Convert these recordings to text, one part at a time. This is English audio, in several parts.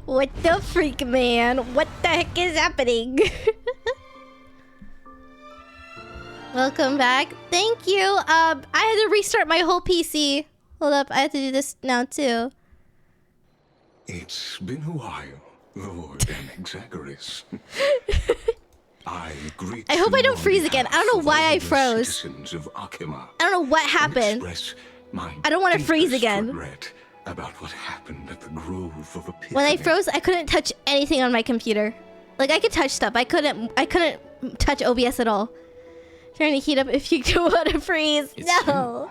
What the freak, man? What the heck is happening? Welcome back. Thank you. I had to restart my whole PC. Hold up, I have to do this now too. It's been a while, Lord Anexagoras. I hope I don't freeze again. I don't know why I froze. Citizens of Akima, I don't know what happened. I don't want to freeze again. About what happened at the Grove of Epiphany. When I froze, I couldn't touch anything on my computer. Like I could touch stuff. I couldn't touch OBS at all. Trying to heat up if you don't want to freeze. It's no.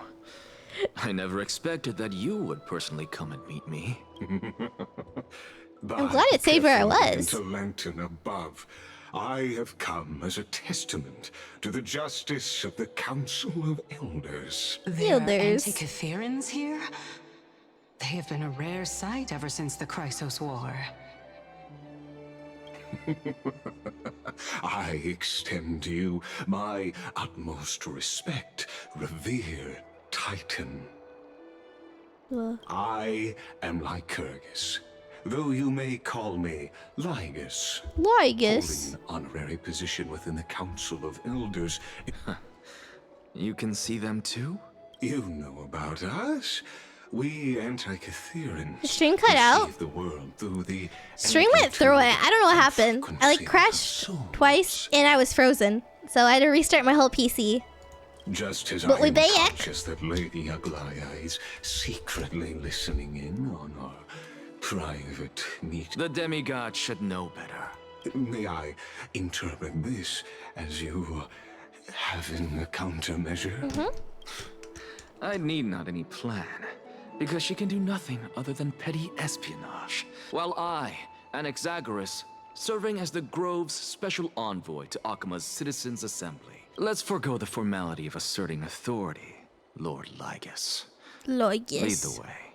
You. I never expected that you would personally come and meet me. I'm glad it stayed where I was. To lantern above, I have come as a testament to the justice of the Council of Elders. There are Antikytherans here? They have been a rare sight ever since the Chrysos War. I extend to you my utmost respect, revered Titan. I am Lycurgus, though you may call me Lygus. Lygus? Holding an honorary position within the Council of Elders. You can see them too? You know about us. We Antikytherans. The stream cut out. The world through the stream went through it. I don't know what happened. I like crashed twice and I was frozen. So I had to restart my whole PC. Just as but I am conscious that Lady Aglaya is secretly listening in on our private meeting. The demigod should know better. May I interpret this as you having a countermeasure? I need not any plan, because she can do nothing other than petty espionage. While I, Anexagoras, serving as the Grove's special envoy to Akima's Citizens' Assembly. Let's forego the formality of asserting authority, Lord Lygus. Lygus. Lead the way.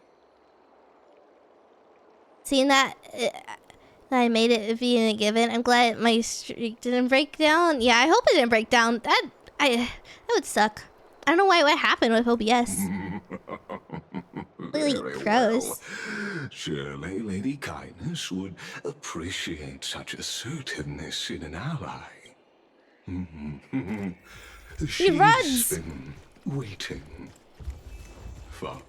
Seeing that I made it being a given, I'm glad my streak didn't break down. Yeah, I hope it didn't break down. That would suck. I don't know what happened with OBS. Really gross. Well. Surely Lady Kindness would appreciate such assertiveness in an ally. He runs. She's been waiting for.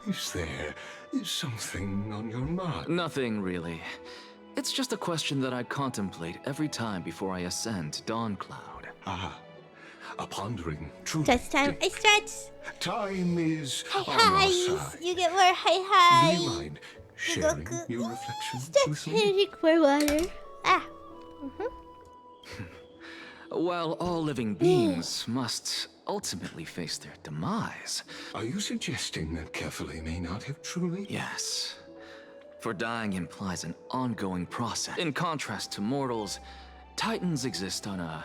Is there something on your mind? Nothing really. It's just a question that I contemplate every time before I ascend to Dawn Cloud. A pondering truth. Stretch time. I stretch. Time is Hi. You get more hi. Do you mind sharing your reflections with me? Drink more water. While all living beings must ultimately face their demise. Are you suggesting that Kefali may not have truly? Yes. For dying implies an ongoing process. In contrast to mortals, Titans exist on a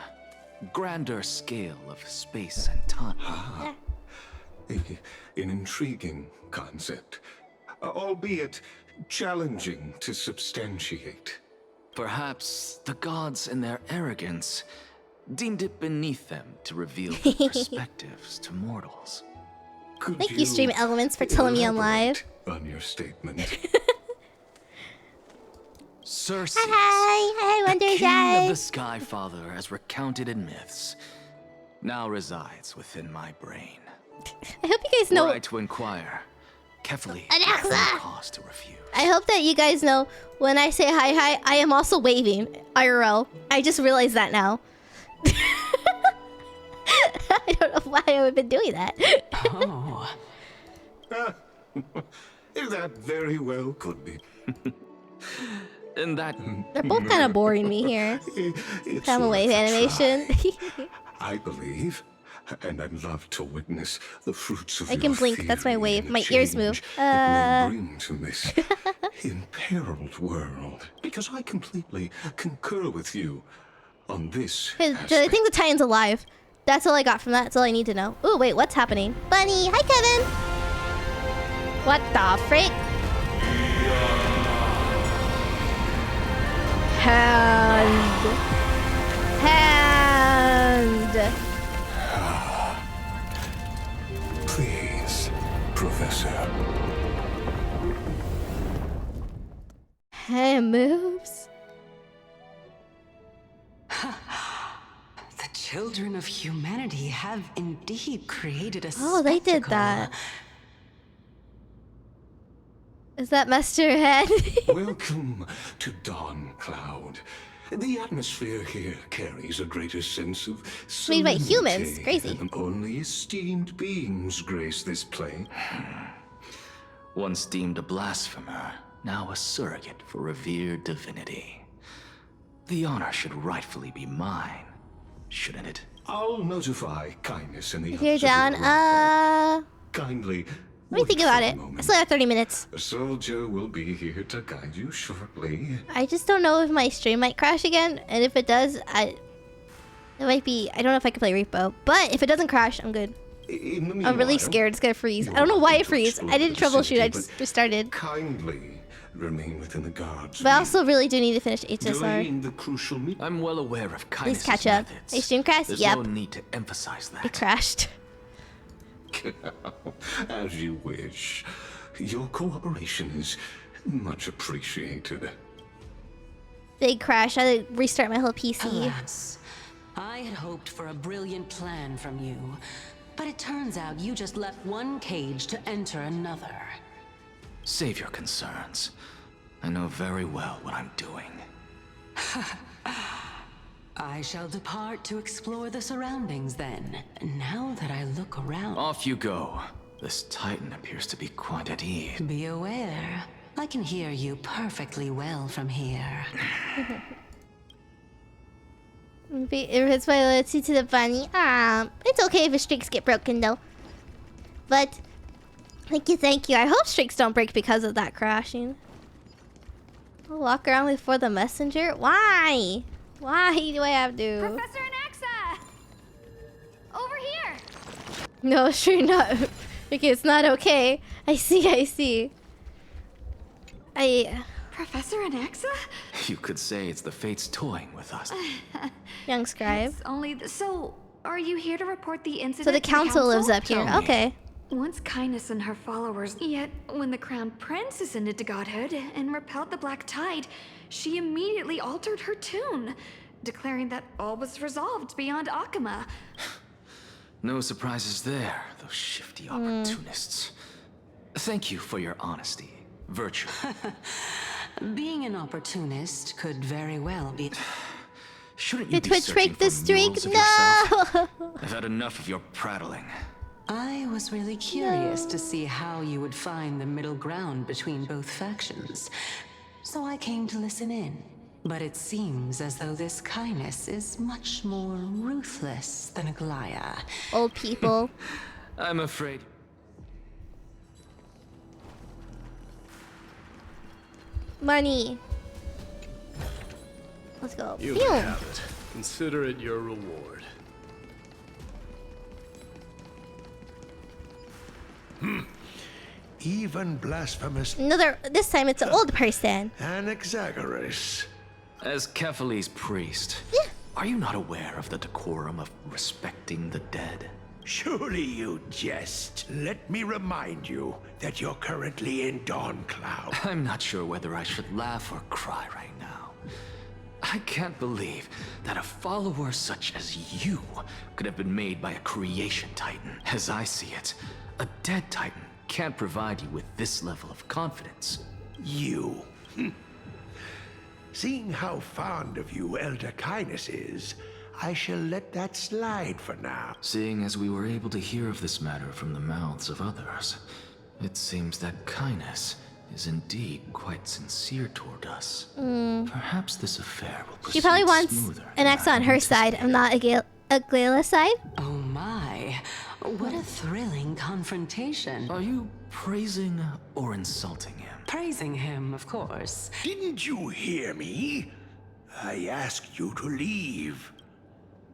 grander scale of space and time. An intriguing concept, albeit challenging to substantiate. Perhaps the gods in their arrogance deemed it beneath them to reveal their perspectives to mortals. Thank you, Stream Elements, for telling me I'm live. On your statement. Circe, Hi, Wonder the king Guy. of the Sky Father, as recounted in myths, now resides within my brain. I hope you guys know. Were I to inquire, Kefali Alexa! has no cause to refuse. I hope that you guys know when I say hi, I am also waving IRL. I just realized that now. I don't know why I would have been doing that. Oh. That very well could be. In that... They're both kind of boring me here. Time wave animation. I believe, and I'd love to witness the fruits of I can blink. That's my wave. My ears move. It may bring to this imperiled world, because I completely concur with you on this. I think the Titan's alive. That's all I got from that. That's all I need to know. Ooh, wait, what's happening? Bunny, hi, Kevin. What the freak? Hand. Please, Professor. children of humanity have indeed created a Oh, they did spectacle. that. Is that Master Head? Welcome to Dawn Cloud. The atmosphere here carries a greater sense of Made by solemnity, humans. Crazy. and only esteemed beings grace this place. Once deemed a blasphemer, now a surrogate for revered divinity. The honor should rightfully be mine, shouldn't it? I'll notify Kindness and the If you're others of down, your arrival. let Kindly me think about it. I still have 30 minutes. A soldier will be here to guide you shortly. I just don't know if my stream might crash again, and if it does, it might be. I don't know if I can play Repo, but if it doesn't crash, I'm good. In the I'm really meanwhile, scared it's gonna freeze. I you're don't know why welcome it to freezed. I explore didn't the troubleshoot. city, I just but restarted. Kindly remain within the guards. But I also really do need to finish HSR. Delaying the crucial meeting. I'm well aware of kindness catch up. methods. Hey, stream crash? There's Yep. no need to emphasize that. It crashed. As you wish. Your cooperation is much appreciated. Big crash. I had to restart my whole PC. Alas, I had hoped for a brilliant plan from you, but it turns out you just left one cage to enter another. Save your concerns. I know very well what I'm doing. I shall depart to explore the surroundings then, now that I look around. Off you go. This Titan appears to be quite at ease. Be aware, I can hear you perfectly well from here. It hurts my loyalty to the bunny. It's okay if the streaks get broken though. But thank you. I hope streaks don't break because of that crashing. I'll walk around before the messenger. Why? Why do I have to? Professor Anaxa! Over here! No, sure not. Okay, it's not okay. I see. Professor Anaxa? You could say it's the fates toying with us. Young scribe. It's only so are you here to report the incident? So the to council lives up here. Tell me. Okay. Once Kindness and her followers, yet when the Crown Prince ascended to godhood and repelled the Black Tide, she immediately altered her tune, declaring that all was resolved beyond Akama. No surprises there, those shifty opportunists. Thank you for your honesty. Virtue. Being an opportunist could very well be. Shouldn't you Did be Twitch searching break the for streak? murals of yourself? No! I've had enough of your prattling. I was really curious to see how you would find the middle ground between both factions. So I came to listen in. But it seems as though this Kindness is much more ruthless than Aglaya. Old people. I'm afraid. Money. Let's go. You Phew. have it. Consider it your reward. Even blasphemous This time it's an old person. and exaggerous. As Kephale's priest, are you not aware of the decorum of respecting the dead? Surely you jest. Let me remind you that you're currently in Dawn Cloud. I'm not sure whether I should laugh or cry right now. I can't believe that a follower such as you could have been made by a creation titan. As I see it, a dead titan can't provide you with this level of confidence. You. Seeing how fond of you Elder Kindness is, I shall let that slide for now. Seeing as we were able to hear of this matter from the mouths of others, it seems that kindness is indeed quite sincere toward us. Perhaps this affair will proceed She probably wants smoother an than ex I on her side. I'm not Aglaela's side. Oh my, what a thrilling confrontation. Are you praising or insulting him? Praising him, of course. Didn't you hear me? I asked you to leave.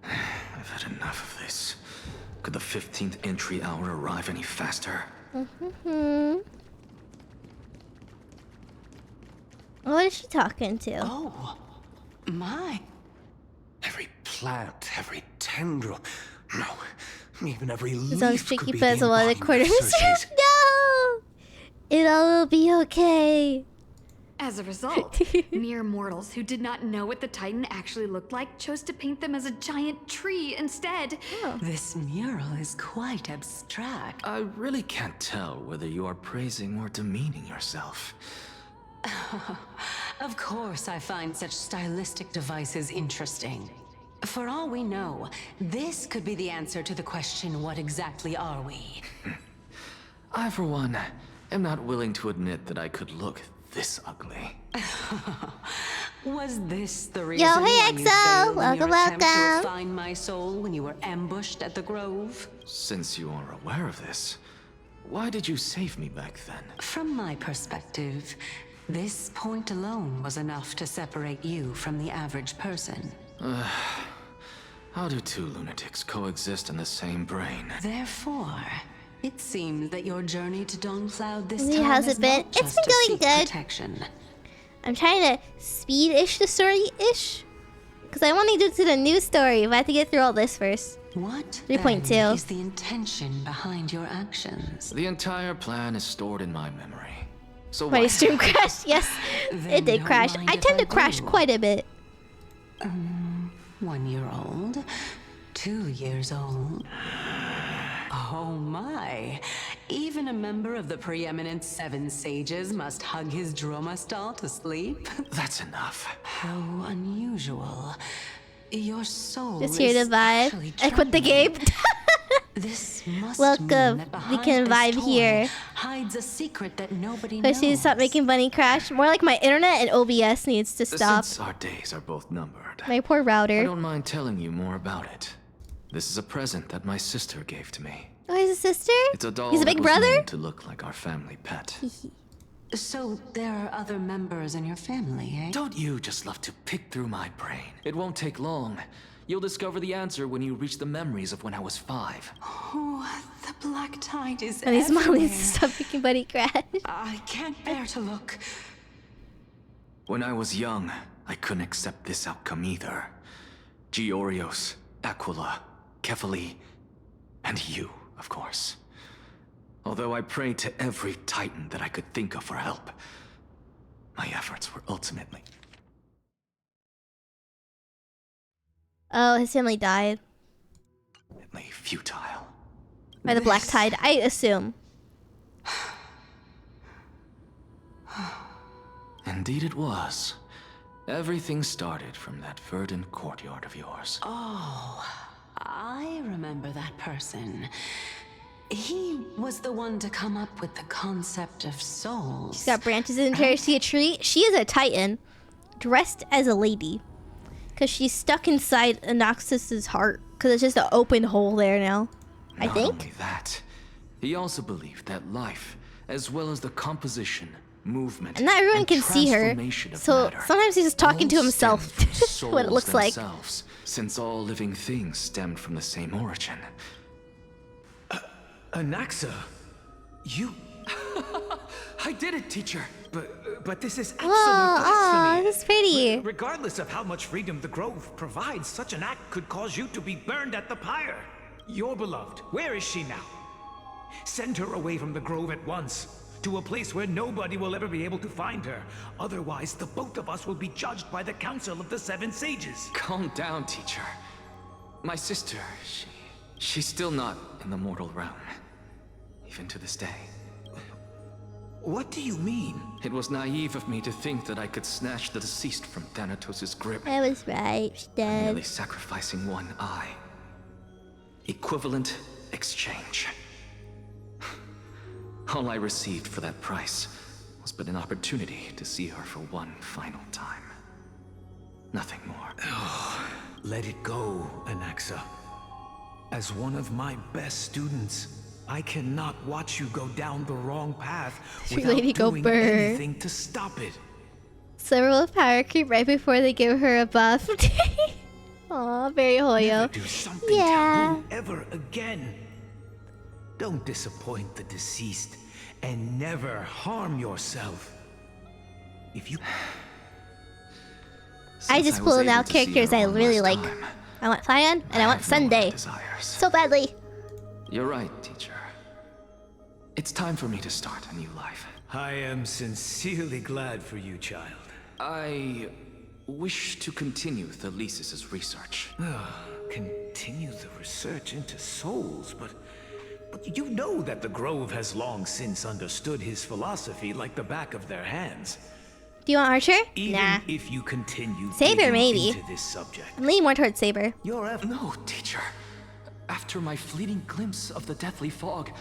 I've had enough of this. Could the 15th entry hour arrive any faster? What is she talking to? Oh, my. Every plant, every tendril, no, even every His leaf own could streaky be bezel while the embodiment quarter of is Circe's. No! It all will be okay. As a result, mere mortals who did not know what the Titan actually looked like chose to paint them as a giant tree instead. This mural is quite abstract. I really can't tell whether you are praising or demeaning yourself. Of course, I find such stylistic devices interesting. For all we know, this could be the answer to the question, what exactly are we? I, for one, am not willing to admit that I could look this ugly. Was this the reason Yo, hey why you EXO! failed in your Welcome, attempt to welcome! refine my soul when you were ambushed at the Grove? Since you are aware of this, why did you save me back then? From my perspective, this point alone was enough to separate you from the average person. How do two lunatics coexist in the same brain? Therefore, it seems that your journey to Dawn-Cloud this Yeah, time how's is it been? not It's just been to going seek good. protection. I'm trying to speed-ish the story-ish. Because I want to do to the new story, but I have to get through all this first. What 3.2. then is the intention behind your actions? The entire plan is stored in my memory. So My why? stream crashed. Yes, Then it did don't crash. mind I if tend I to crash do. quite a bit. 1 year old? 2 years old? Oh my. Even a member of the preeminent Seven Sages must hug his droma stall to sleep? That's enough. How unusual. Your soul Just here is to vibe. actually I quit the troubling. game. This must Welcome. mean that We behind can this vibe toy here. hides a secret that nobody I knows. should stop making bunny crash. More like my internet and OBS needs to stop. Since our days are both numbered, My poor I router. don't mind telling you more about it. This is a present that my sister gave to me. Oh, he's a sister? It's a doll He's a that big was brother? made to look like our family pet. So there are other members in your family, eh? Don't you just love to pick through my brain? It won't take long. You'll discover the answer when you reach the memories of when I was 5. Oh, the black tide is And his mom everywhere. needs to stop making bunny crash. I can't bear to look. When I was young, I couldn't accept this outcome either. Georios, Aquila, Kefali, and you, of course. Although I prayed to every titan that I could think of for help, my efforts were ultimately... Oh, his family died. futile. By the black tide, I assume. Indeed it was. Everything started from that verdant courtyard of yours. Oh, I remember that person. He was the one to come up with the concept of souls. She's got branches in her hair. See a tree? She is a titan, dressed as a lady. Because she's stuck inside Anoxus's heart. Because it's just an open hole there now. I Not think. only that, he also believed that life, as well as the composition, movement, And not everyone and can see her. transformation of So matter sometimes he's just talking to all himself. stemmed from What it souls looks like. themselves, since all living things stemmed from the same origin. Anaxa, you... I did it, teacher! But this is absolute Oh, blasphemy. this is pretty. Regardless of how much freedom the Grove provides, such an act could cause you to be burned at the pyre. Your beloved, where is she now? Send her away from the Grove at once, to a place where nobody will ever be able to find her. Otherwise, the both of us will be judged by the Council of the Seven Sages. Calm down, teacher. My sister, she's still not in the mortal realm. Even to this day. What do you mean? It was naive of me to think that I could snatch the deceased from Thanatos' grip. I was right. She's dead. Merely sacrificing one eye. Equivalent exchange. All I received for that price was but an opportunity to see her for one final time. Nothing more. Let it go, Anaxa. As one of my best students, I cannot watch you go down the wrong path Sweet without lady, go doing burr. anything to stop it. Several power creep right before they give her a buff. Aw, very Never Hoyo. do something Yeah. taboo ever again. Don't disappoint the deceased, and never harm yourself. If you... I Since just was pulled able out to see characters her I one really last like. time, I want Cyan and I want have no other Sunday. desires. So badly. You're right, teacher. It's time for me to start a new life. I am sincerely glad for you, child. I wish to continue Thalesis' research. Continue the research into souls, but you know that the Grove has long since understood his philosophy like the back of their hands. Do you want Archer? Even Nah. if you continue Saber, digging maybe. into this subject, I'm leaning more towards Saber. No, teacher. After my fleeting glimpse of the deathly fog,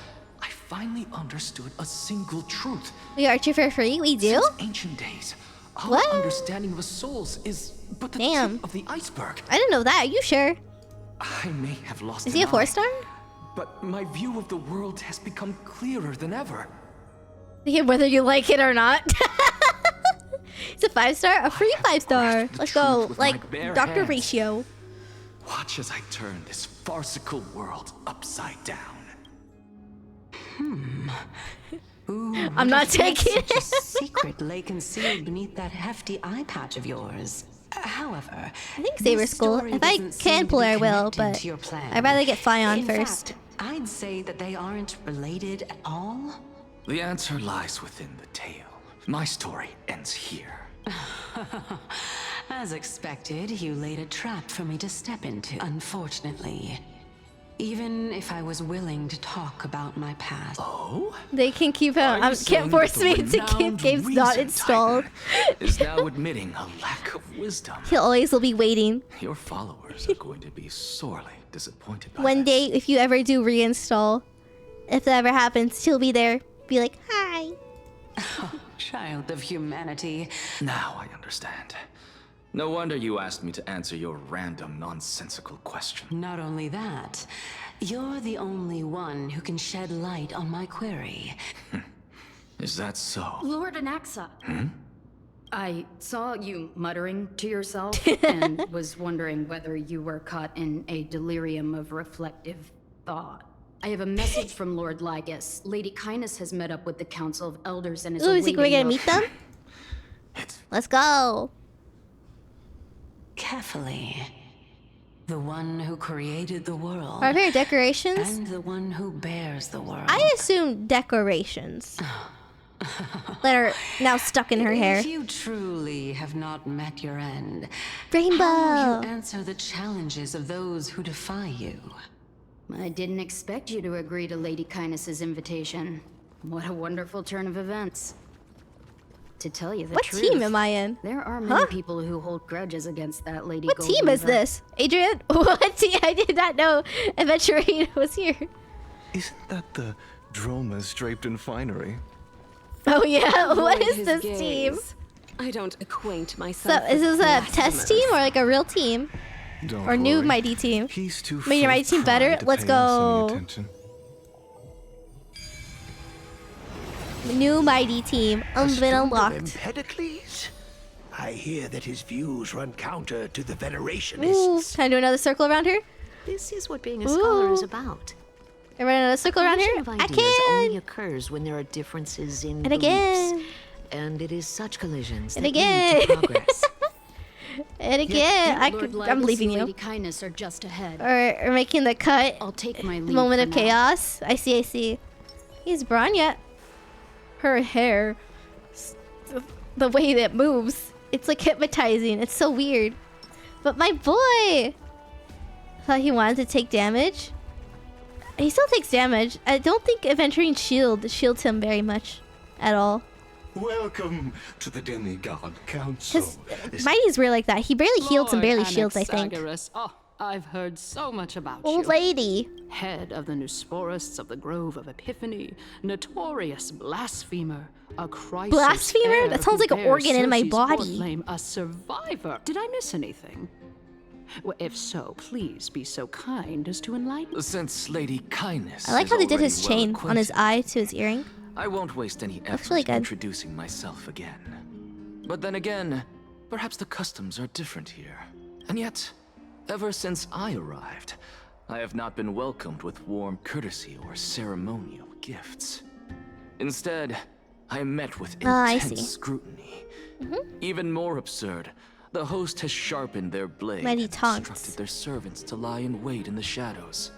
I finally understood a single truth. We got Archer for free? We do? Since ancient days, our What? understanding of the souls is but the Damn. tip of the iceberg. I didn't know that. Are you sure? I may have lost Is he a an eye, 4-star? but my view of the world has become clearer than ever. Yeah, whether you like it or not. It's a 5-star? A free 5-star. the Let's truth go. with Like, my bare Dr. hands. Ratio. Watch as I turn this farcical world upside down. I'm not taking Such a it. secret lay concealed beneath that hefty eye patch of yours. However, I think Saber's cool. If I can pull her, I will, but I'd rather get Fly In first. fact, I'd say that they aren't related at all. The answer lies within the tale. My story ends here. As expected, you laid a trap for me to step into, unfortunately. Even if I was willing to talk about my past. Oh? They can keep Are him. you Can't saying force that me the to keep renowned games not reason installed. typer is now admitting a lack of wisdom. He'll always will be waiting. Your followers are going to be sorely disappointed by One this. day, if you ever do reinstall, if that ever happens, he'll be there. Be like, hi. Child of humanity. Now I understand. No wonder you asked me to answer your random, nonsensical question. Not only that, you're the only one who can shed light on my query. Is that so? Lord Anaxa. I saw you muttering to yourself and was wondering whether you were caught in a delirium of reflective thought. I have a message from Lord Lygus. Lady Kindness has met up with the Council of Elders and is Ooh, is he awaiting going to your- meet them? Let's go. Carefully. The one who created the world. Are there decorations? And the one who bears the world. I assume decorations that are now stuck in her hair. If you truly have not met your end, how Rainbow. will you answer the challenges of those who defy you? I didn't expect you to agree to Lady Kindness's invitation. What a wonderful turn of events. To tell you the What truth, team am I in? there are many people who hold grudges against that Lady What team is Goldweaver. this? Adrian? What team? I did not know Adventurine was here. Isn't that the dromas draped in finery? Oh yeah, what Avoid is his this gaze. team? I don't acquaint So myself. is this with a test blasphemers. team or like a real team? Don't Or new worry. Mighty team? He's too Made your full Mighty of team better? pride to Let's pay us any go. attention. New Mighty team. A Been student of unlocked. Empedocles? I hear that his views run counter to the Ooh, Venerationists. can I do another circle around here? This is what being a scholar is Ooh. about. Can I run another circle around here? Collision of I ideas only can! occurs when there are differences in And beliefs. again! And it is such collisions And that again! lead to progress. And again! Lord I'm Lygus leaving and you. Lady Kindness are just ahead. Or making the cut. I'll take my leave Moment for of now. chaos. I see, I see. He's Branya. Her hair. The way that moves. It's like hypnotizing. It's so weird. But my boy! I thought he wanted to take damage. He still takes damage. I don't think Aventurine shields him very much. At all. Welcome to the Demigod Council. Because Mighty's weird like that. He barely heals and barely shields, I think. Anaxagoras. Oh, I've heard so much about Old you. lady. Head of the Nusporists of the Grove of Epiphany, notorious blasphemer, a Christ. Blasphemer? That sounds like an organ in my body. Flame, a survivor. Did I miss anything? Well, if so, please be so kind as to enlighten. Since Lady Kindness I like is how they did already his well chain on his acquainted, eye to his earring. I won't waste any effort really good. introducing myself again. But then again, perhaps the customs are different here. And yet, ever since I arrived, I have not been welcomed with warm courtesy or ceremonial gifts. Instead, I am met with I intense see. scrutiny. Even more absurd, the host has sharpened their blade Mighty and taunts. instructed their servants to lie in wait in the shadows.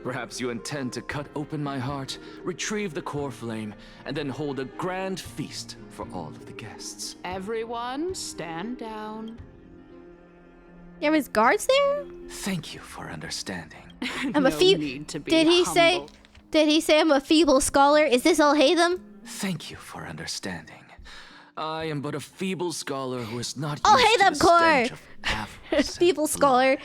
Perhaps you intend to cut open my heart, retrieve the core flame, and then hold a grand feast for all of the guests. Everyone, stand down. There was guards there? Thank you for understanding. I'm a need to be Did he say I'm a feeble scholar? Is this all Hatham? Thank you for understanding. I am but a feeble scholar who is not Oh, used to Hatham the stench of core! avarice Feeble and scholar.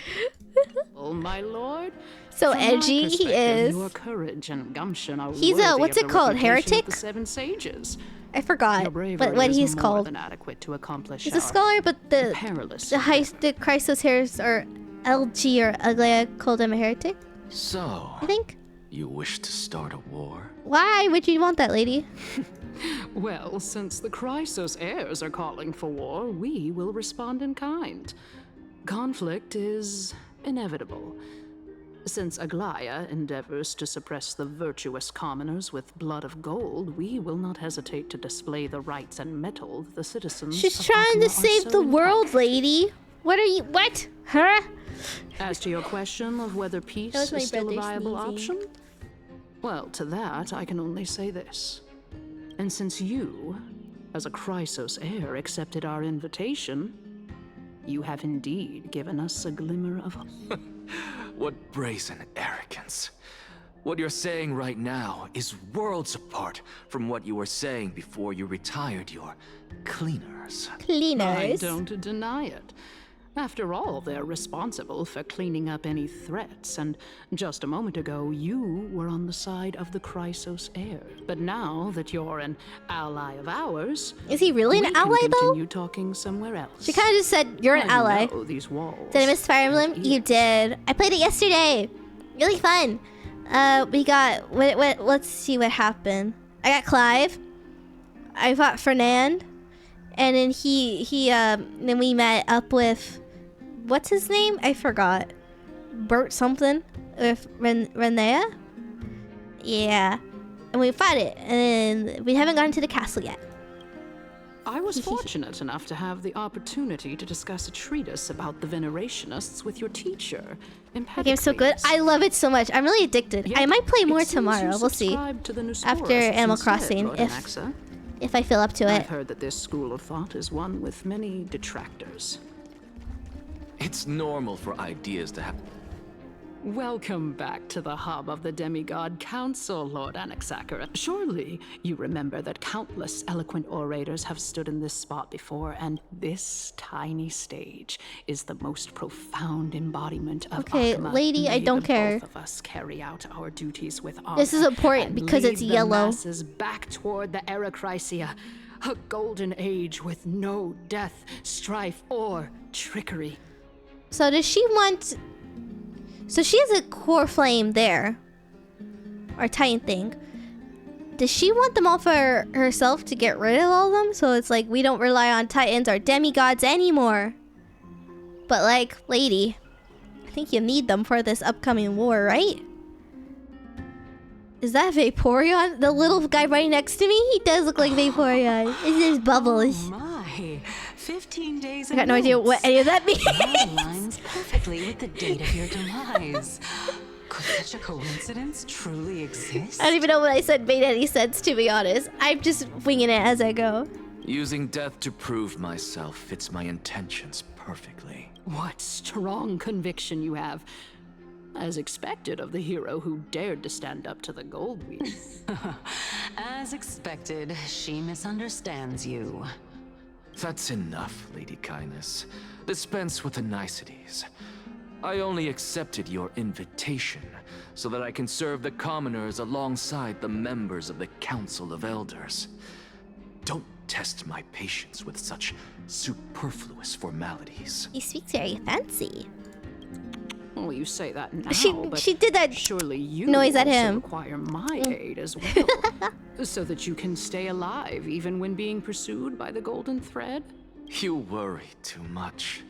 Oh, my lord. So From my edgy he perspective, is. Your courage and gumption are He's worthy a, what's of it the called, reputation of heretic? The Seven Sages. I forgot, Your bravery but what is he's more called. than adequate to accomplish He's a our scholar, but the perilous Chrysos hairs are LG or ugly. I called him a heretic. So, I think. you wish to start a war? Why would you want that, lady? Well, since the Chrysos heirs are calling for war, we will respond in kind. Conflict is inevitable. Since Aglaya endeavors to suppress the virtuous commoners with blood of gold, we will not hesitate to display the rights and mettle the citizens She's of trying to Akuma are save so the entitled world, lady. What are you? What? Huh? As to your question of whether peace That was my is still a brother viable sneezing. option, well, to that I can only say this. And since you, as a Chrysos heir, accepted our invitation, you have indeed given us a glimmer of hope. What brazen arrogance. What you're saying right now is worlds apart from what you were saying before you retired your cleaners. I don't deny it. After all, they're responsible for cleaning up any threats, and just a moment ago, you were on the side of the Chrysos heirs. But now that you're an ally of ours, Is he really an we ally, can though? continue talking somewhere else. She kind of just said, you're an Well, you ally. know these walls Did I miss Fire Emblem? You did. I played it yesterday. Really fun. We got, let's see what happened. I got Clive. I fought Fernand. And then then we met up with, what's his name? I forgot. Bert something? With Renea? Yeah. And we fought it. And we haven't gotten to the castle yet. I was fortunate enough to have the opportunity to discuss a treatise about the Venerationists with your teacher, The game's so good. I love it so much. I'm really addicted. I might play more tomorrow. We'll see. After Animal Crossing, if I feel up to it. I've heard that this school of thought is one with many detractors. It's normal for ideas to have... Welcome back to the hub of the Demigod Council, Lord Anaxakura. Surely you remember that countless eloquent orators have stood in this spot before, and this tiny stage is the most profound embodiment of Okay, Akuma. lady, I May don't the care. Both of us carry out our duties with honor. This is important and because it's lead the yellow. masses back toward the Era Chrysia, a golden age with no death, strife, or trickery. So does she want... So she has a core flame there. Or Titan thing. Does she want them all for herself to get rid of all of them? So it's like we don't rely on Titans or demigods anymore. But like, lady, I think you need them for this upcoming war, right? Is that Vaporeon? The little guy right next to me? He does look like Vaporeon. It's just bubbles. Oh my. 15 days I got no idea what any of that means. That aligns perfectly with the date of your demise. Could such a coincidence truly exist? I don't even know what I said made any sense, to be honest. I'm just winging it as I go. Using death to prove myself fits my intentions perfectly. What strong conviction you have. As expected of the hero who dared to stand up to the Gold Weed. As expected, she misunderstands you. That's enough, Lady Kindness. Dispense with the niceties. I only accepted your invitation so that I can serve the commoners alongside the members of the Council of Elders. Don't test my patience with such superfluous formalities. He speaks very fancy. Well, you say that now, but she did that surely you noise at also him. require my aid as well, so that you can stay alive even when being pursued by the Golden Thread. You worry too much.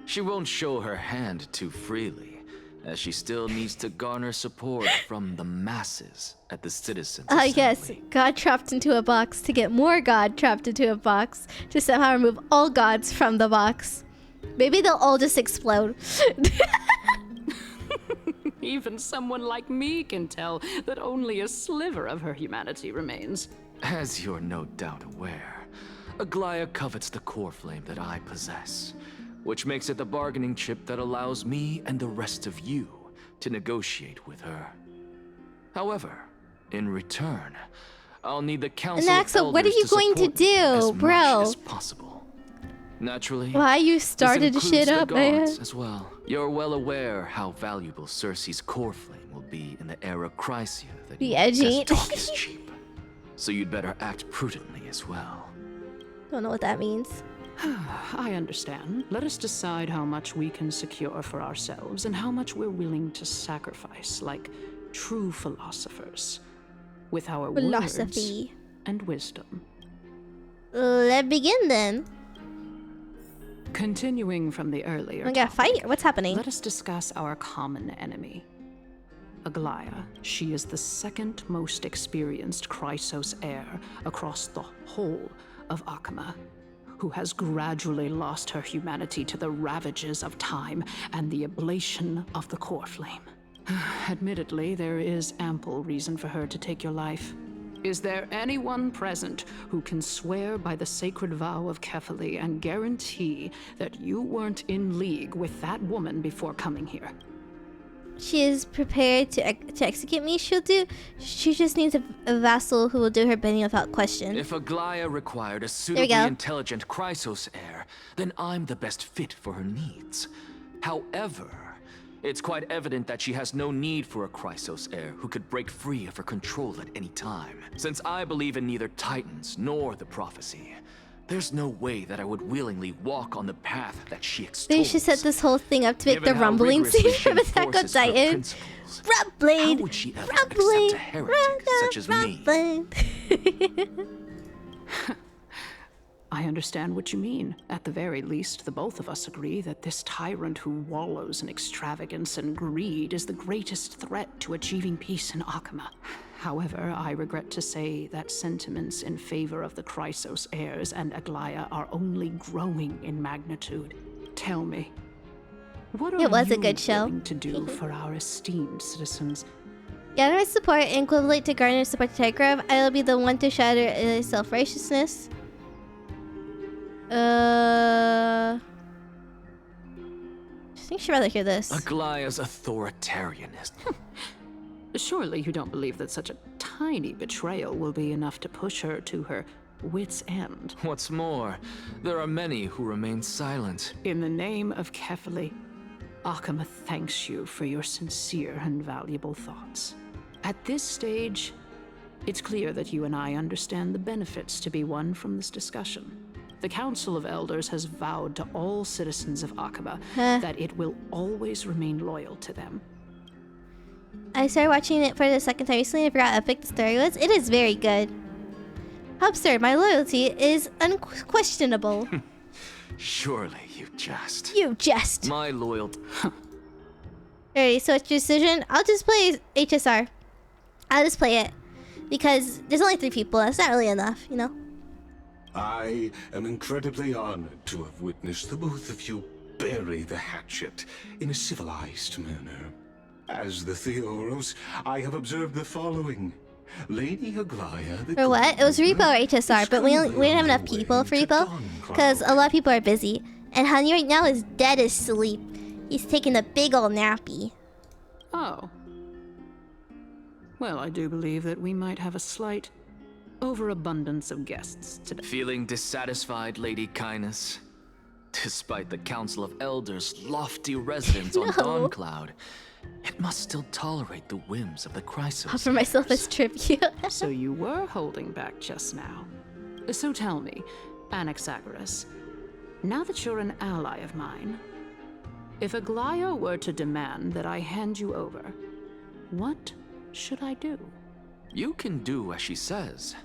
She won't show her hand too freely, as she still needs to garner support from the masses at the citizens' assembly. Yes, God trapped into a box to get more God trapped into a box to somehow remove all gods from the box. Maybe they'll all just explode. Even someone like me can tell that only a sliver of her humanity remains. As you're no doubt aware, Aglaya covets the core flame that I possess, which makes it the bargaining chip that allows me and the rest of you to negotiate with her. However, in return, I'll need the Council of Axel, what are Elders you to going to support me do, as bro? much as possible. Naturally, Why you this started includes shit the up, man? gods as well. You're well aware how valuable Cersei's core flame will be in the era Chrysia that Be you edgy. just talk is cheap. So you'd better act prudently as well. Don't know what that means. I understand. Let us decide how much we can secure for ourselves and how much we're willing to sacrifice, like true philosophers, with our Philosophy. words and wisdom. Let's begin then. Continuing from the earlier We got a fight? What's happening? let us discuss our common enemy. Aglaya. She is the second most experienced Chrysos heir across the whole of Akama, who has gradually lost her humanity to the ravages of time and the ablation of the core flame. Admittedly, there is ample reason for her to take your life. Is there anyone present who can swear by the sacred vow of Kefali and guarantee that you weren't in league with that woman before coming here? She is prepared to execute me. She just needs a vassal who will do her bidding without question. If Aglaya required a we suitably go. intelligent Chrysos heir, then I'm the best fit for her needs. However, it's quite evident that she has no need for a Chrysos heir who could break free of her control at any time. Since I believe in neither Titans nor the prophecy, there's no way that I would willingly walk on the path that she extols. They should set this whole thing up to make Given the how rumbling rigorously scene from she Attack on enforces her Titan. principles, Rumbling! how would she ever Rumbling! accept a heretic such as me? Rumbling. I understand what you mean. At the very least, the both of us agree that this tyrant who wallows in extravagance and greed is the greatest threat to achieving peace in Akama. However, I regret to say that sentiments in favor of the Chrysos heirs and Aglaya are only growing in magnitude. Tell me, what are It was a you good show. willing to do for our esteemed citizens? Gather support equivalent to garner support to Tigrove. I will be the one to shatter self-righteousness. I think she'd rather hear this. Aglaya's authoritarianism. Surely you don't believe that such a tiny betrayal will be enough to push her to her wit's end. What's more, there are many who remain silent. In the name of Kefali, Akama thanks you for your sincere and valuable thoughts. At this stage, it's clear that you and I understand the benefits to be won from this discussion. The Council of Elders has vowed to all citizens of Akama that it will always remain loyal to them. I started watching it for the second time recently. I forgot how epic the story was. It is very good. How absurd. My loyalty is unquestionable. Surely you jest. You jest. My loyalty. Alright, so it's your decision. I'll just play HSR. I'll just play it. Because there's only 3 people. That's not really enough, you know? I am incredibly honored to have witnessed the both of you bury the hatchet in a civilized manner. As the Theoros, I have observed the following. Lady Aglaya, the For what? It was Repo or HSR, but we didn't have enough people for Repo. Because a lot of people are busy. And Honey right now is dead asleep. He's taking a big ol' nappy. Oh. Well, I do believe that we might have a slight overabundance of guests today. Feeling dissatisfied, Lady Kindness? Despite the Council of Elders' lofty residence on Dawncloud, it must still tolerate the whims of the Chrysos. Offer myself as tribute. So you were holding back just now. So tell me, Anaxagoras, now that you're an ally of mine, if Aglaya were to demand that I hand you over, what should I do? You can do as she says.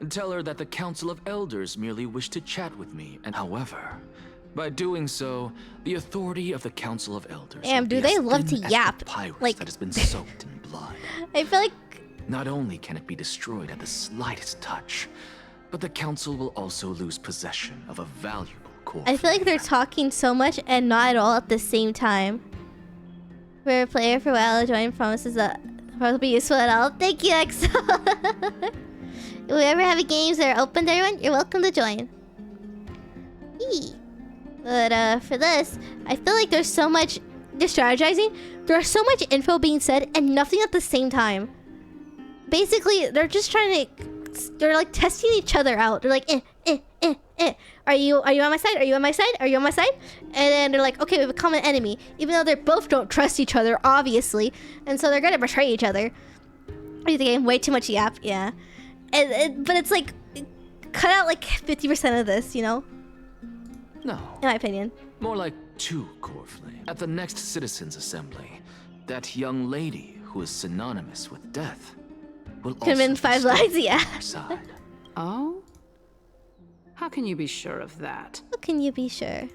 Tell her that the Council of Elders merely wish to chat with me, and however, by doing so, the authority of the Council of Elders. Damn, do they love to yap? Like that has been soaked in blood. I feel like not only can it be destroyed at the slightest touch, but the Council will also lose possession of a valuable core. I feel like they're talking so much and not at all at the same time. For a player for WoW, join promises that will be useful at all. Thank you, EXO. If we ever have games that are open to everyone, you're welcome to join. Eee. But for this, I feel like there's so much strategizing. There's so much info being said and nothing at the same time. Basically, they're just trying to... They're like testing each other out. They're like, Are you on my side? Are you on my side? Are you on my side? And then they're like, okay, we have a common enemy. Even though they both don't trust each other, obviously. And so they're gonna betray each other. What do you think? Way too much yap, yeah. But it's like, cut out like 50% of this, you know? No. In my opinion. More like two, Corfley. At the next Citizens' Assembly, that young lady who is synonymous with death will Could have been 5 lines, yeah. Side. Oh? How can you be sure of that? How can you be sure?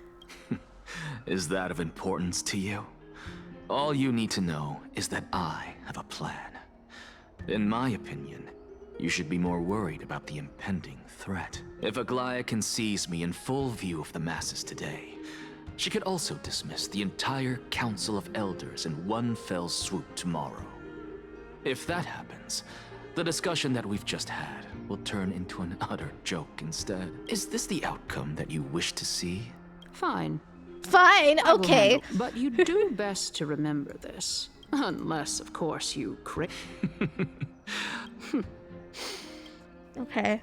Is that of importance to you? All you need to know is that I have a plan. In my opinion, you should be more worried about the impending threat. If Aglaya can seize me in full view of the masses today, she could also dismiss the entire Council of Elders in one fell swoop tomorrow. If that happens, the discussion that we've just had will turn into an utter joke instead. Is this the outcome that you wish to see? Fine. Fine, I will okay. handle- But you do best to remember this. Unless, of course, you Okay.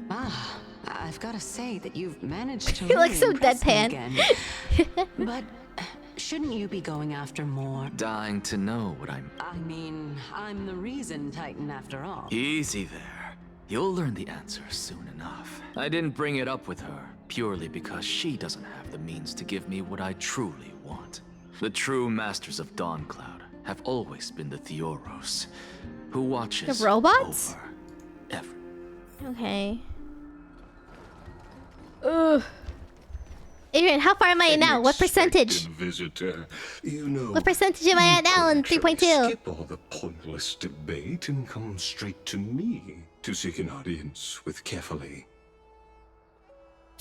Ah, I've got to say that you've managed to You look really so impress me deadpan. again. But shouldn't you be going after more? Dying to know what I'm... I mean, I'm the reason Titan after all. Easy there. You'll learn the answer soon enough. I didn't bring it up with her purely because she doesn't have the means to give me what I truly want. The true masters of Dawncloud have always been the Theoros, who watches The robots? over every... Okay. Ugh. Adrian, how far am I at now? What percentage? Visitor, you know, What percentage am I at now in you could 3.2? skip all the pointless debate and come straight to me to seek an audience with Kefali.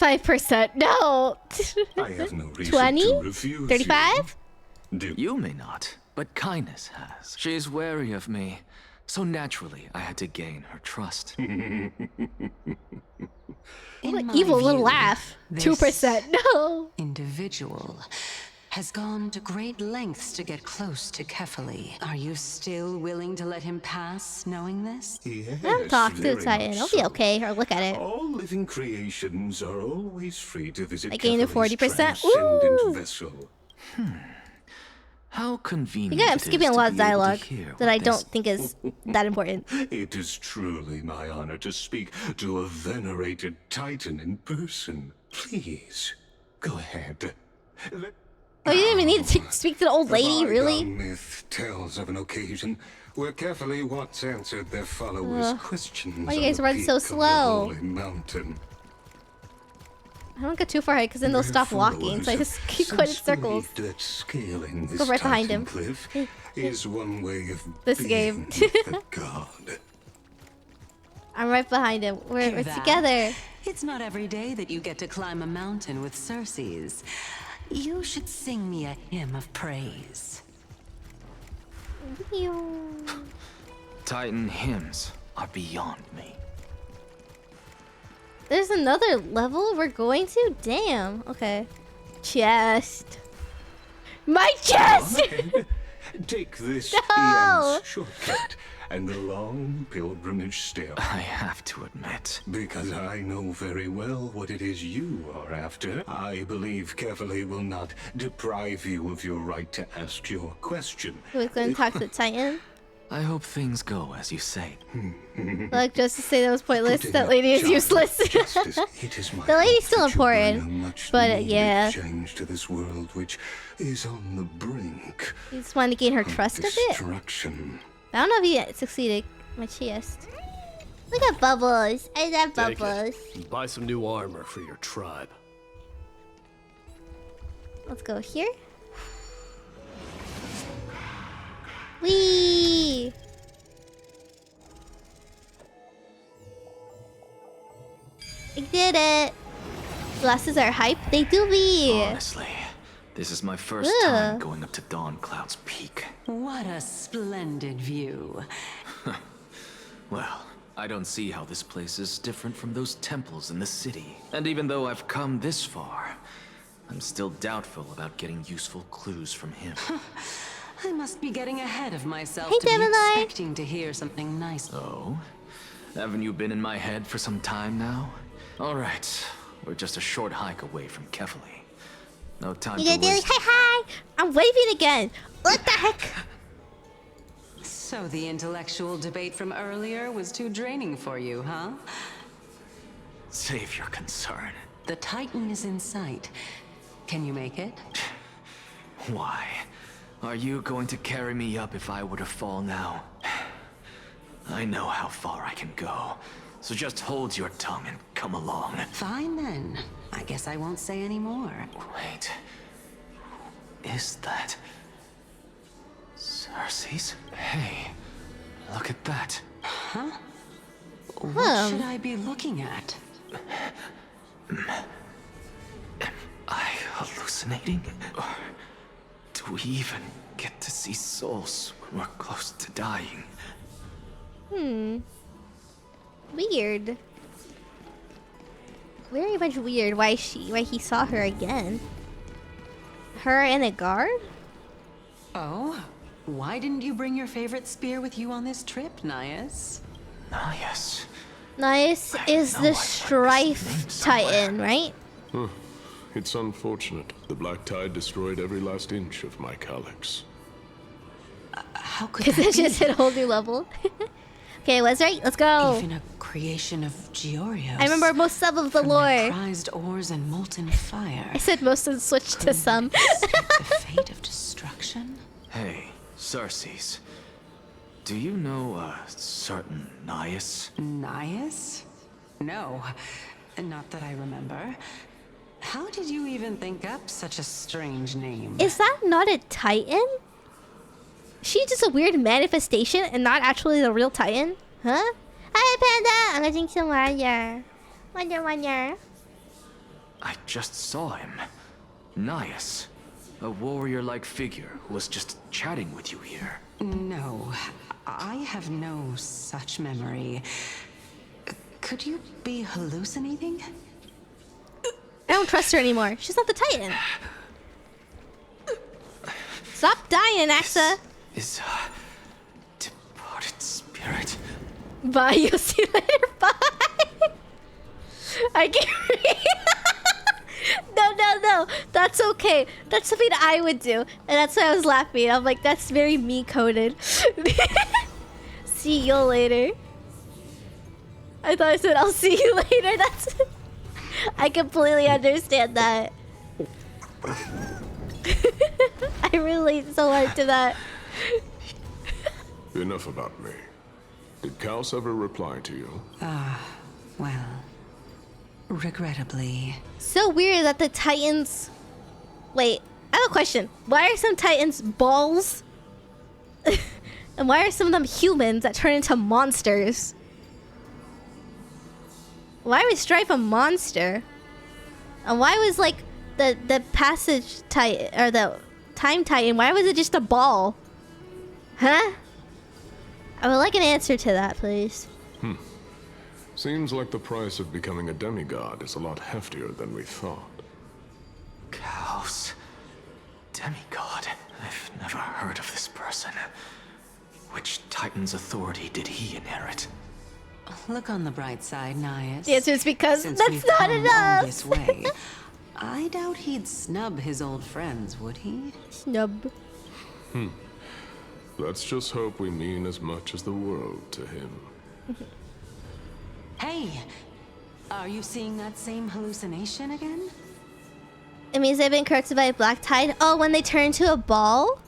5%. No. I have no reason 20? to refuse 35? You may not, but Kindness has. She's wary of me, so naturally I had to gain her trust. What In my evil little view, laugh. this 2%. No. individual has gone to great lengths to get close to Kefali. Are you still willing to let him pass, knowing this? Yes, Don't talk to very the Titan. much It'll be so. okay. Or look at it. All living creations are always free to visit I gained a Kefali's 40%. transcendent Ooh. vessel. How You convenient know, I'm it is skipping a to lot of be able to dialogue hear that what I this don't think is that important. It is truly my honor to speak to a venerated Titan in person. Please, go ahead. Oh, you didn't even need to speak to the old lady, The really? bygone myth tells of an occasion where Kefali once answered their followers' questions. Why you on guys the run so peak of the slow? holy mountain. I don't get too far ahead because then they'll Their stop walking, so I followers just keep have going in since circles. believed that scaling this Go right behind Titan him. cliff is one way of This being game. with the god. I'm right behind him. We're Hear that? together. It's not every day that you get to climb a mountain with Circes. You should sing me a hymn of praise. Titan hymns are beyond me. There's another level we're going to? Damn. Okay. Chest. My chest! Take this No! Ian's shortcut and the long pilgrimage stairway. I have to admit. Because I know very well what it is you are after. I believe Kefali will not deprive you of your right to ask your question. We're going to talk to the Titan. I hope things go as you say. Like, just to say that was pointless. Putting That up lady is justice- useless. justice, it is my The lady's hope still that you bring a important, much but, needed yeah. change to this world which is on the brink You just want to gain her of trust of it? destruction. I don't know if he succeeded. My chest. Look at Bubbles. I love Take Bubbles. it. Buy some new armor for your tribe. Let's go here. Whee! I did it! Glasses are hype. They do be. Honestly, This is my first Ugh. time going up to Dawn Cloud's peak. What a splendid view. Well, I don't see how this place is different from those temples in the city. And even though I've come this far, I'm still doubtful about getting useful clues from him. I must be getting ahead of myself Hey, to be Gemini. expecting to hear something nice. Oh? Haven't you been in my head for some time now? All right, we're just a short hike away from Kefali. No time You to gonna do like, waste. hi! I'm waving again. What the heck? So the intellectual debate from earlier was too draining for you, huh? Save your concern. The Titan is in sight. Can you make it? Why? Are you going to carry me up if I were to fall now? I know how far I can go, so just hold your tongue and come along. Fine then. I guess I won't say any more. Wait. Who is that? Cersei's? Hey, look at that. Huh? What should I be looking at? Am I hallucinating? Or do we even get to see souls when we're close to dying? Weird. Very much weird why he saw her again. Her and a guard? Oh? Why didn't you bring your favorite spear with you on this trip, Nias? Nias. Nice is the Strife Titan, right? Huh. It's unfortunate. The Black Tide destroyed every last inch of my calyx. How could Because that it just be? hit a whole new level. Okay, let's right. Let's go. Even a creation of Georios. I remember most of the From their lore. prized ores and molten fire. I said most and switched to some. The fate of destruction? Hey, Cersei's. Do you know a certain Nias? Nias? No, not that I remember. How did you even think up such a strange name? Is that not a Titan? She's just a weird manifestation and not actually the real Titan? Huh? Hi, Panda! I'm going to Wonder. Wonder. I just saw him. Nias. A warrior-like figure who was just chatting with you here. No, I have no such memory. Could you be hallucinating? I don't trust her anymore. She's not the Titan. Stop dying, Axa. Is a departed spirit. Bye. You'll see you later. Bye. I can't read. No. That's okay. That's something I would do. And that's why I was laughing. I'm like, that's very me-coded. See you later. I thought I said, I'll see you later. That's... I completely understand that. I relate so hard to that. Enough about me. Did Kaos ever reply to you? Well, regrettably. So weird that the Titans... Wait, I have a question. Why are some Titans balls? And why are some of them humans that turn into monsters? Why was Strife a monster? And why was like the passage Titan or the time Titan? Why was it just a ball? Huh? I would like an answer to that, please. Seems like the price of becoming a demigod is a lot heftier than we thought. Chaos. Demigod. I've never heard of this person. Which Titan's authority did he inherit? Look on the bright side, Nias. The answer is because Since that's we've not come enough. all this way, I doubt he'd snub his old friends, would he? Snub. Let's just hope we mean as much as the world to him. Hey, are you seeing that same hallucination again? It means they've been corrupted by a black tide. Oh, when they turn into a ball?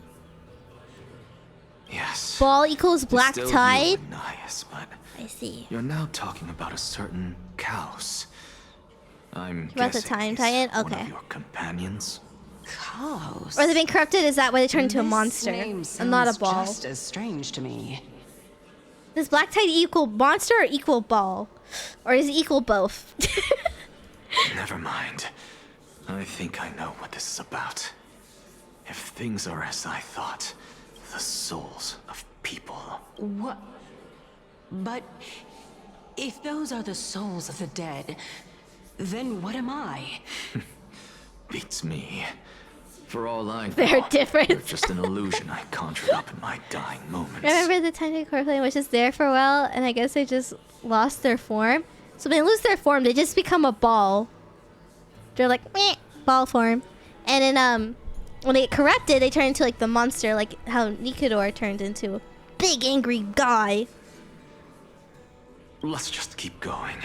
Yes. Ball equals black Still tide? you and Nias, but I see. you're now talking about a certain Chaos. I'm About the guessing time he's Titan? one Okay. of your companions. Chaos. Or they've been corrupted, is that why they turn into a This monster? name And not a sounds ball. Just as strange to me. Does black tide equal monster or equal ball? Or is it equal both? Never mind. I think I know what this is about. If things are as I thought, the souls of people... What? But if those are the souls of the dead, then what am I? Beats me. For all I know, They're different. they're just an illusion I conjured up in my dying moments. Remember the tiny core flame was just there for a while, and I guess they just lost their form. So when they lose their form, they just become a ball. They're like meh, ball form, and then when they get corrupted, they turn into like the monster, like how Nikador turned into a big angry guy. Let's just keep going.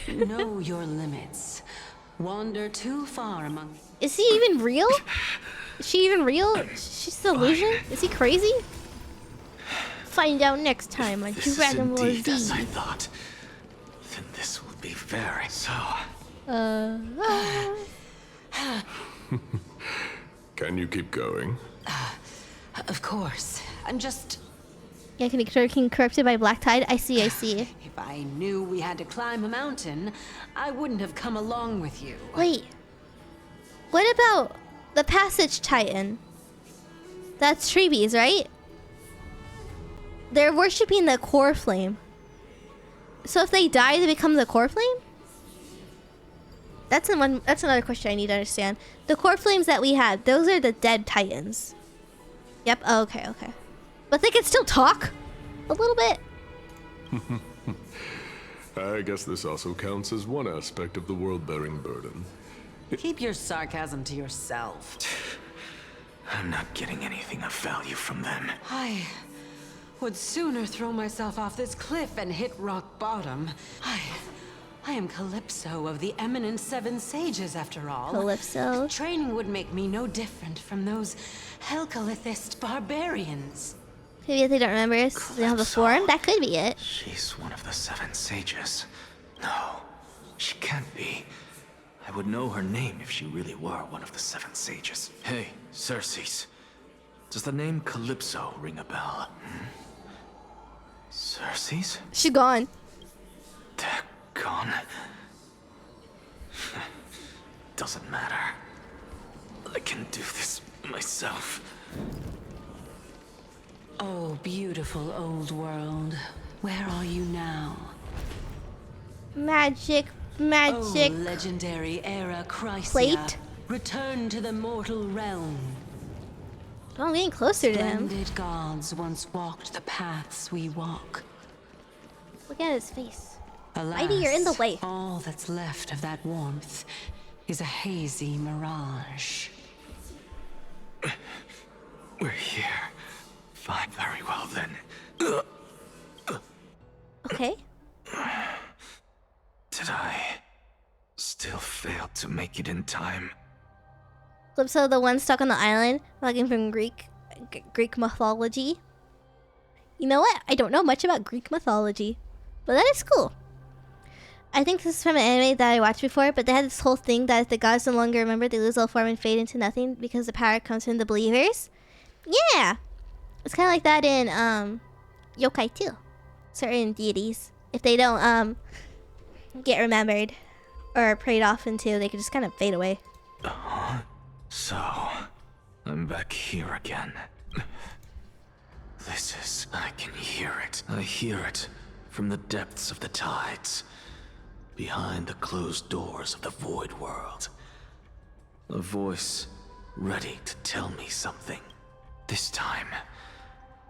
Know your limits. Wander too far among... Is he even real? Is she even real? She's an illusion? Is he crazy? Find out next time on This Dragon is Ball indeed as Z. I thought. Then this will be very so. Can you keep going? Of course. I'm just... Yeah, can be corrupted by black tide? I see. If I knew we had to climb a mountain, I wouldn't have come along with you. Wait. What about the Passage Titan? That's Treebees, right? They're worshipping the core flame. So if they die, they become the core flame? That's another question I need to understand. The core flames that we had, those are the dead Titans. Yep. Oh, okay. But they can still talk a little bit. I guess this also counts as one aspect of the world-bearing burden. Keep your sarcasm to yourself. I'm not getting anything of value from them. I would sooner throw myself off this cliff and hit rock bottom. I am Calypso of the eminent Seven Sages, after all. Calypso. Training would make me no different from those Helcalithist barbarians. Maybe if they don't remember us, they don't have a form. That could be it. She's one of the Seven Sages. No, she can't be. I would know her name if she really were one of the Seven Sages. Hey, Circes. Does the name Calypso ring a bell? Circes? She's gone. They're gone. Doesn't matter. I can do this myself. Oh, beautiful old world. Where are you now? Magic. Oh, legendary era Chrysia. Plate. Return to the mortal realm. Oh, I'm getting closer to him. Splendid gods once walked the paths we walk. Look at his face. Alas, Mighty, you're in the way. all that's left of that warmth is a hazy mirage. We're here. Fine, very well then. Okay. Did I still fail to make it in time? Calypso, the one stuck on the island, looking from Greek mythology. You know what? I don't know much about Greek mythology, but that is cool. I think this is from an anime that I watched before, but they had this whole thing that if the gods no longer remember, they lose all form and fade into nothing because the power comes from the believers. Yeah! It's kind of like that in yokai too. Certain deities, if they don't get remembered or prayed often to, they could just kind of fade away. So, I'm back here again. I can hear it. I hear it from the depths of the tides, behind the closed doors of the void world. A voice ready to tell me something. This time,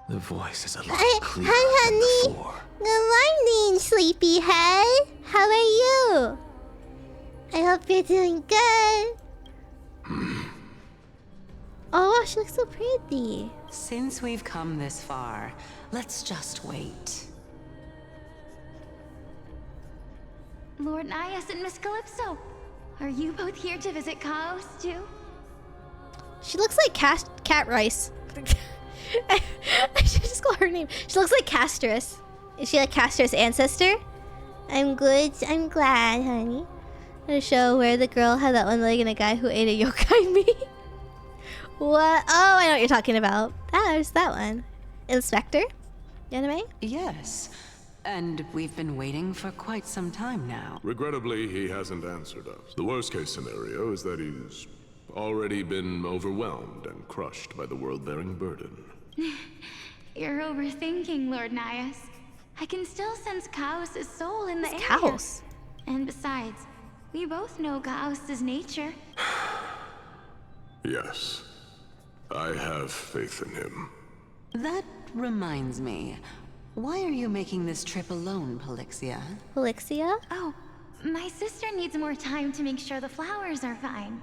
the voice is a lot clearer than before. Good morning, sleepyhead. How are you? I hope you're doing good. Oh, wow, she looks so pretty. Since we've come this far, let's just wait. Lord Nias and Miss Calypso, are you both here to visit Chaos too? She looks like Cat Rice. I should just call her name. She looks like Castrus. Is she like Castrus' ancestor? I'm good. I'm glad, honey. A show where the girl had that one leg and a guy who ate a yokai meat. What? Oh, I know what you're talking about. There's that one. Inspector? Anime? Yes. And we've been waiting for quite some time now. Regrettably, he hasn't answered us. The worst case scenario is that he's already been overwhelmed and crushed by the world-bearing burden. You're overthinking, Lord Nias. I can still sense Chaos' soul in the air. Chaos? And besides, we both know Chaos' nature. Yes, I have faith in him. That reminds me. Why are you making this trip alone, Polixia? Polixia? Oh, my sister needs more time to make sure the flowers are fine.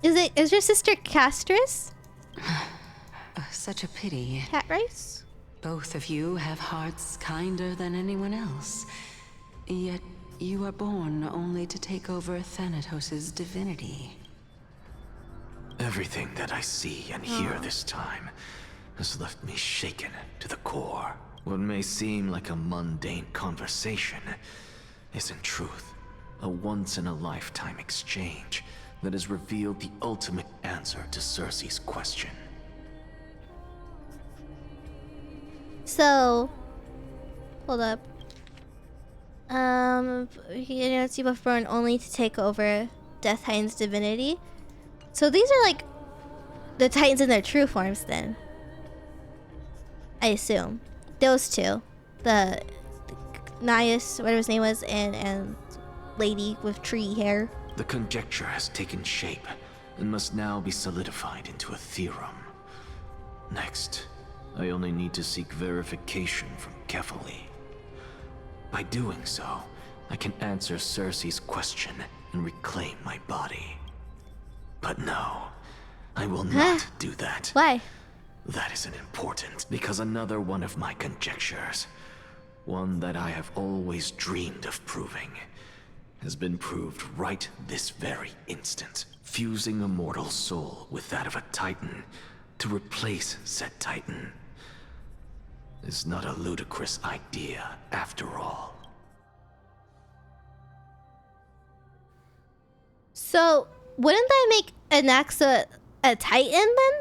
Is your sister castress? Such a pity. Cat rice? Both of you have hearts kinder than anyone else. Yet you are born only to take over Thanatos' divinity. Everything that I see and hear this time has left me shaken to the core. What may seem like a mundane conversation is in truth a once-in-a-lifetime exchange that has revealed the ultimate answer to Cersei's question. So, hold up. He announced you were born only to take over Death Titan's divinity. So these are like the Titans in their true forms then. I assume. Those two. The Nias, whatever his name was, and lady with tree hair. The conjecture has taken shape and must now be solidified into a theorem. Next, I only need to seek verification from Kefali. By doing so, I can answer Cersei's question and reclaim my body. But no, I will not do that. Why? That isn't important, because another one of my conjectures, one that I have always dreamed of proving, has been proved right this very instant. Fusing a mortal soul with that of a Titan to replace said Titan is not a ludicrous idea after all. So, wouldn't that make Anaxa a Titan then?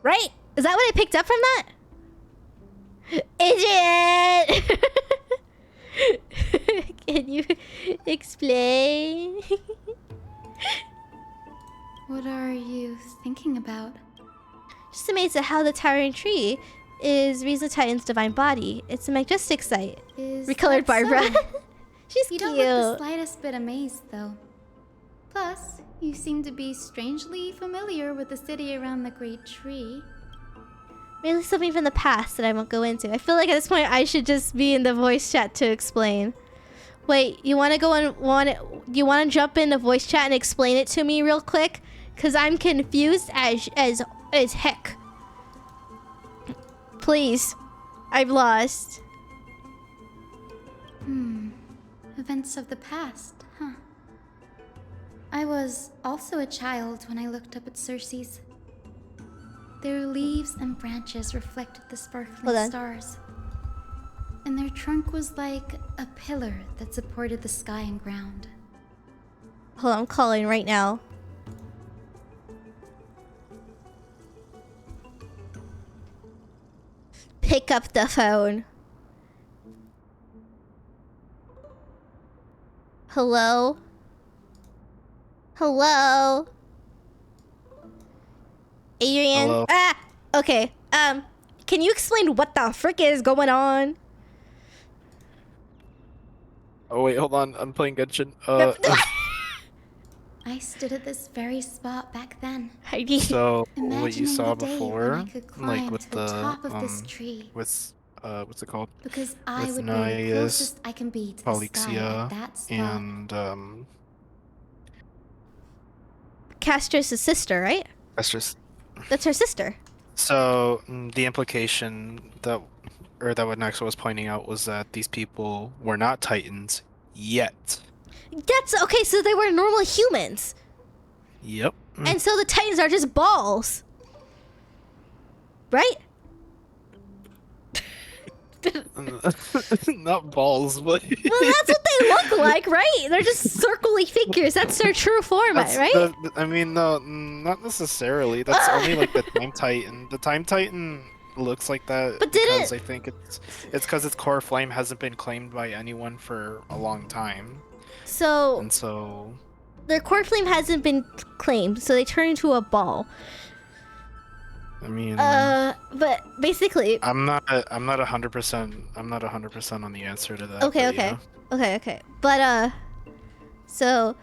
Right? Is that what I picked up from that? Idiot! Can you explain? What are you thinking about? Just amazed at how the towering tree is Riza Titan's divine body. It's a majestic sight. Recolored Barbara. She's You cute. don't look the slightest bit amazed, though. Plus, you seem to be strangely familiar with the city around the Great Tree. Really something from the past that I won't go into. I feel like at this point I should just be in the voice chat to explain. Wait, you want to go and you want to jump in the voice chat and explain it to me real quick? Cause I'm confused as heck. Please, I'm lost. Events of the past, huh? I was also a child when I looked up at Cersei's. Their leaves and branches reflected the sparkling stars. And their trunk was like a pillar that supported the sky and ground. Hold on, I'm calling right now. Pick up the phone. Hello? Hello? Adrian? Hello? Ah! Okay. Can you explain what the frick is going on? Oh wait, hold on. I'm playing Genshin. I stood at this very spot back then. So what you Imagining saw the day when before, I could climb like with to the top of this tree. with what's it called? Because I with would be the Nias, closest I can be to the sky at Polixia, that spot. and Castrus' sister, right? That's her sister. So the implication that what Nexa was pointing out was that these people were not Titans yet. That's okay, so they were normal humans. Yep. And so the Titans are just balls. Right? Not balls, but Well, that's what they look like, right? They're just circly figures. That's their true format, right? I mean, no, not necessarily. That's only like the Time Titan. The Time Titan looks like that But did because it- I think it's because its core flame hasn't been claimed by anyone for a long time. So And so their core flame hasn't been claimed, so they turn into a ball. I mean, But basically, I'm not 100% on the answer to that. okay, but, you know. okay. But so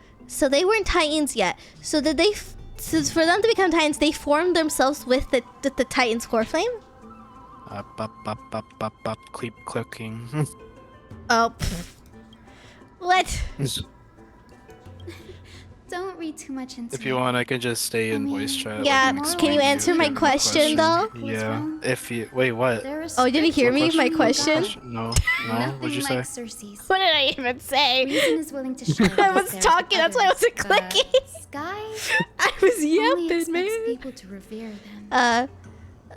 they weren't Titans yet. So did they? So for them to become Titans, they formed themselves with the Titan's core flame. Keep clicking. Oh, pfft. What? Don't read too much into If you want, I can just stay in voice chat. Yeah, like, and can explain you to answer if my have any question, though? Yeah. If you wait, what? Oh, did you hear me? My question? No. Nothing What'd you like say? Cersei's. What did I even say? Reason is willing to share. I was talking. That's why I wasn't clicking. Sky. I was only yapping, expects man. people to revere them.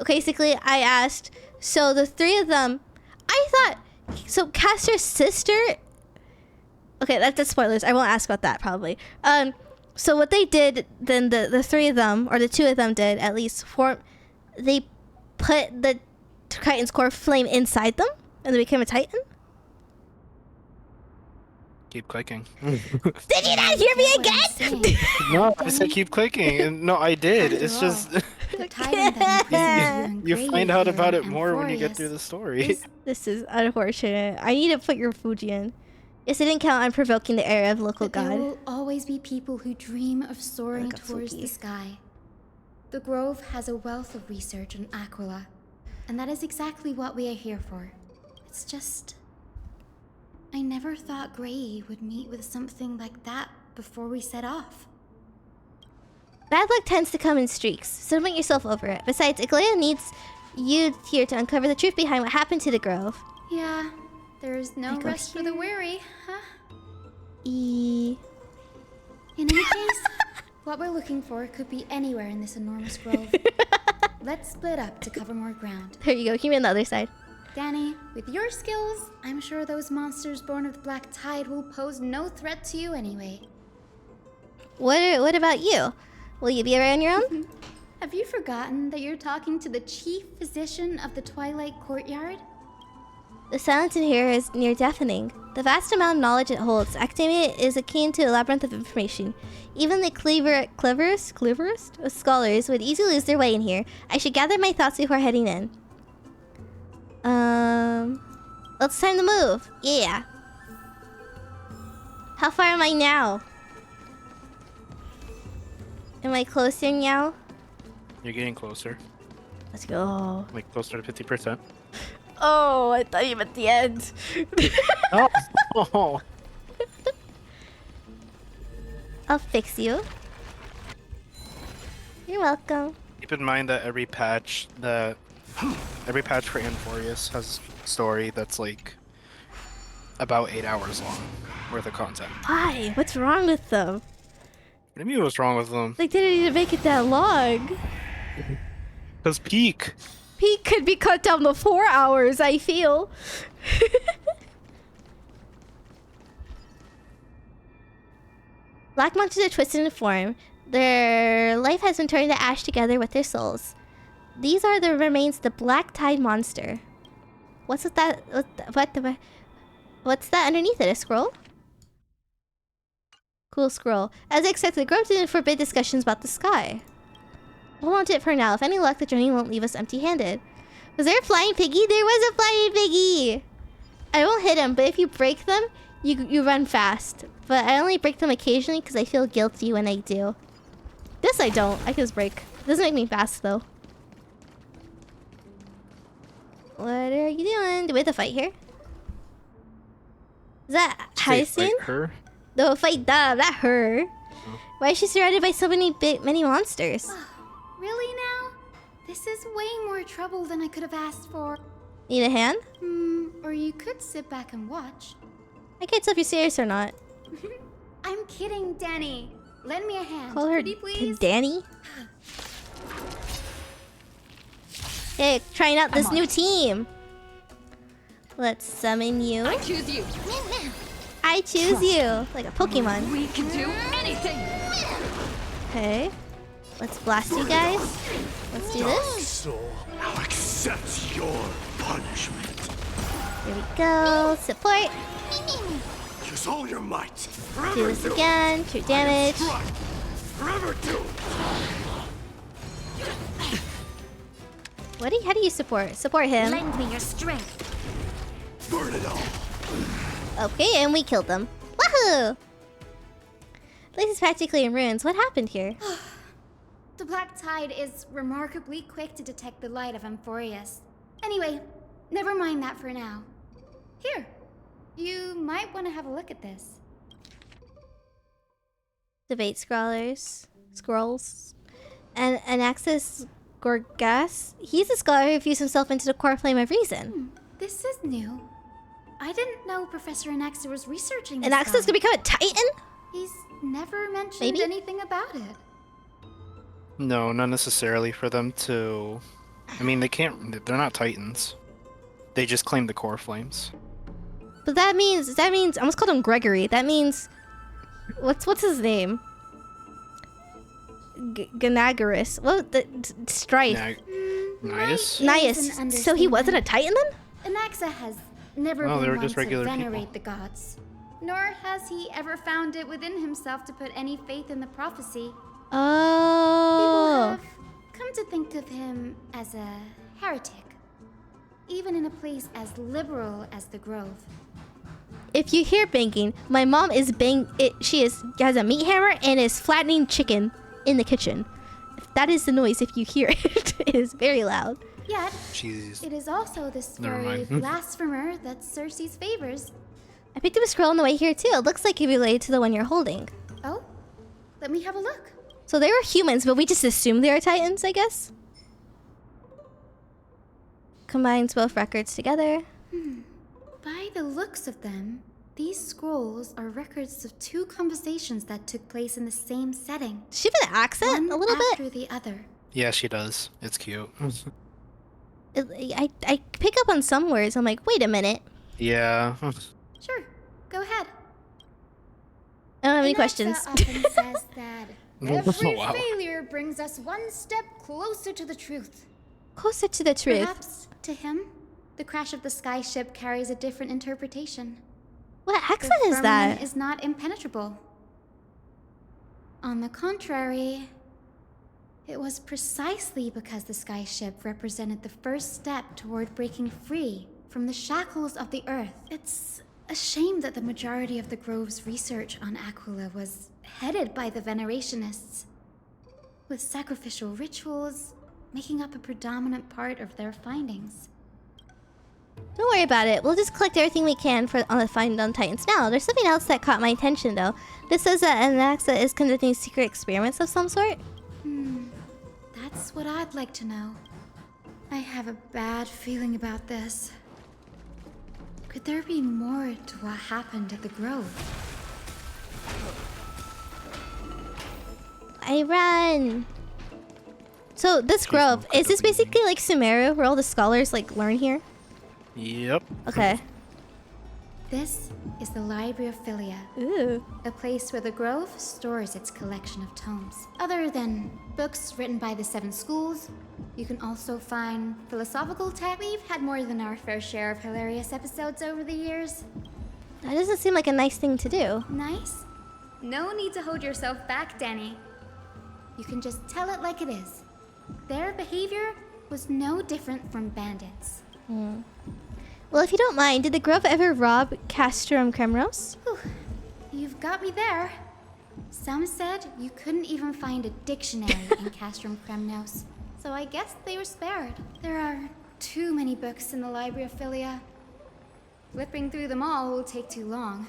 Basically, I asked. So the three of them, I thought. So Castor's sister. Okay, that's spoilers. I won't ask about that probably. So what they did, then the three of them, or the two of them did at least, they put the Titan's core flame inside them, and they became a Titan. Keep clicking. Did you not hear me again? No, I said keep clicking, and no, I did. It's just The Titan that you find out about it more when you get through the story. This is unfortunate. I need to put your Fuji in. Yes, it didn't count on provoking the area of local There god. will always be people who dream of soaring Like a towards Fuji. the sky. The Grove has a wealth of research on Aquila, and that is exactly what we are here for. It's just... I never thought Gray would meet with something like that before we set off. Bad luck tends to come in streaks, so don't make yourself over it. Besides, Iglea needs you here to uncover the truth behind what happened to the Grove. Yeah, there's no I go rest for the weary, huh? E. In any case, what we're looking for could be anywhere in this enormous grove. Let's split up to cover more ground. There you go. Keep me on the other side. Danny, with your skills, I'm sure those monsters born of the Black Tide will pose no threat to you anyway. What about you? Will you be around your own? Have you forgotten that you're talking to the chief physician of the Twilight Courtyard? The silence in here is near deafening. The vast amount of knowledge it holds, academia is akin to a labyrinth of information. Even the cleverest of scholars would easily lose their way in here. I should gather my thoughts before heading in. It's time to move. Yeah. How far am I now? Am I closer now? You're getting closer. Let's go. Like closer to 50%. Oh, I thought you meant the end. Oh. I'll fix you. You're welcome. Keep in mind that every patch for Anforius has a story that's like about 8 hours long worth of content. Why? What's wrong with them? What do you mean what's wrong with them? Like, they didn't need to make it that long. Because peak. Peak could be cut down to 4 hours, I feel. Black monsters are twisted in form. Their life has been turned to ash together with their souls. These are the remains of the Black Tide monster. What's with that? What's that underneath it? A scroll? Cool scroll. As expected, the Grove didn't forbid discussions about the sky. Hold on to it for now. If any luck, the journey won't leave us empty-handed. Was there a flying piggy? There was a flying piggy! I won't hit him, but if you break them, you run fast. But I only break them occasionally because I feel guilty when I do. This I don't. I can just break. It doesn't make me fast, though. What are you doing? Do we have to fight here? Is that Hyacinth? Like her? No, fight Dove, not her. Why is she surrounded by so many monsters? Really now? This is way more trouble than I could have asked for. Need a hand? Or you could sit back and watch. I can't tell if you're serious or not. I'm kidding, Danny. Lend me a hand. Call her Pretty please? Danny? Hey, trying out this new team. Let's summon you. I choose you. I choose you. Like a Pokemon. We can do anything. Okay. Let's blast you guys. Let's do this. Soul, now accept your punishment. Here we go. Support. Use all your might. Do Forever this again. True damage. Forever do. How do you support? Support him. Lend me your strength. Burn it all. Okay, and we killed them. Woohoo! This is practically in ruins. What happened here? The Black Tide is remarkably quick to detect the light of Amphorius. Anyway, never mind that for now. Here, you might want to have a look at this. Debate scrolls. And Anaxis Gorgas. He's a scholar who fused himself into the core flame of reason. This is new. I didn't know Professor Anaxa was researching this Anaxis guy. gonna become a Titan? He's never mentioned Maybe? anything about it. No, not necessarily for them to... I mean, they're not Titans. They just claim the core flames. But that means, I almost called him Gregory. That means, what's his name? Ganagaris. What Strife? Nias? Nias. So he wasn't a Titan then? Anaxa has never No, they been were one just to regular venerate the gods. Nor has he ever found it within himself to put any faith in the prophecy. Oh. People have come to think of him as a heretic, even in a place as liberal as the Grove. If you hear banging, my mom is she has a meat hammer and is flattening chicken in the kitchen. That is the noise if you hear it. It is very loud. Yet, Jeez. it is also this Never very mind. blasphemer that Cersei's favors. I picked up a scroll on the way here too. It looks like it related to the one you're holding. Oh, let me have a look. So they were humans, but we just assumed they were Titans, I guess. Combines both records together. By the looks of them, these scrolls are records of two conversations that took place in the same setting. Does she have an accent? One A little bit? after the other. Yeah, she does. It's cute. I pick up on some words. I'm like, wait a minute. Yeah. Sure, go ahead. I don't have any Anaxa questions. often says that every Wow. failure brings us one step closer to the truth. Closer to the truth. Perhaps, to him, the crash of the sky ship carries a different interpretation. What The accent is firmament that? is not impenetrable. On the contrary, it was precisely because the sky ship represented the first step toward breaking free from the shackles of the earth. It's a shame that the majority of the Grove's research on Aquila was headed by the Venerationists, with sacrificial rituals making up a predominant part of their findings. Don't worry about it. We'll just collect everything we can on the Find on Titans. Now, there's something else that caught my attention, though. This says that Anaxa is conducting secret experiments of some sort. That's what I'd like to know. I have a bad feeling about this. Could there be more to what happened at the Grove? I run. So this grove, is this basically like Sumeru, where all the scholars like learn here? Yep. Okay. This is the Library of Philia. Ooh. A place where the Grove stores its collection of tomes. Other than books written by the 7 schools, you can also find philosophical texts. We've had more than our fair share of hilarious episodes over the years. That doesn't seem like a nice thing to do. Nice? No need to hold yourself back, Danny. You can just tell it like it is. Their behavior was no different from bandits. Well, if you don't mind, did the Grove ever rob Castrum Kremros? Whew. You've got me there. Some said you couldn't even find a dictionary in Castrum Kremnos, so I guess they were spared. There are too many books in the Library of Philia. Flipping through them all will take too long.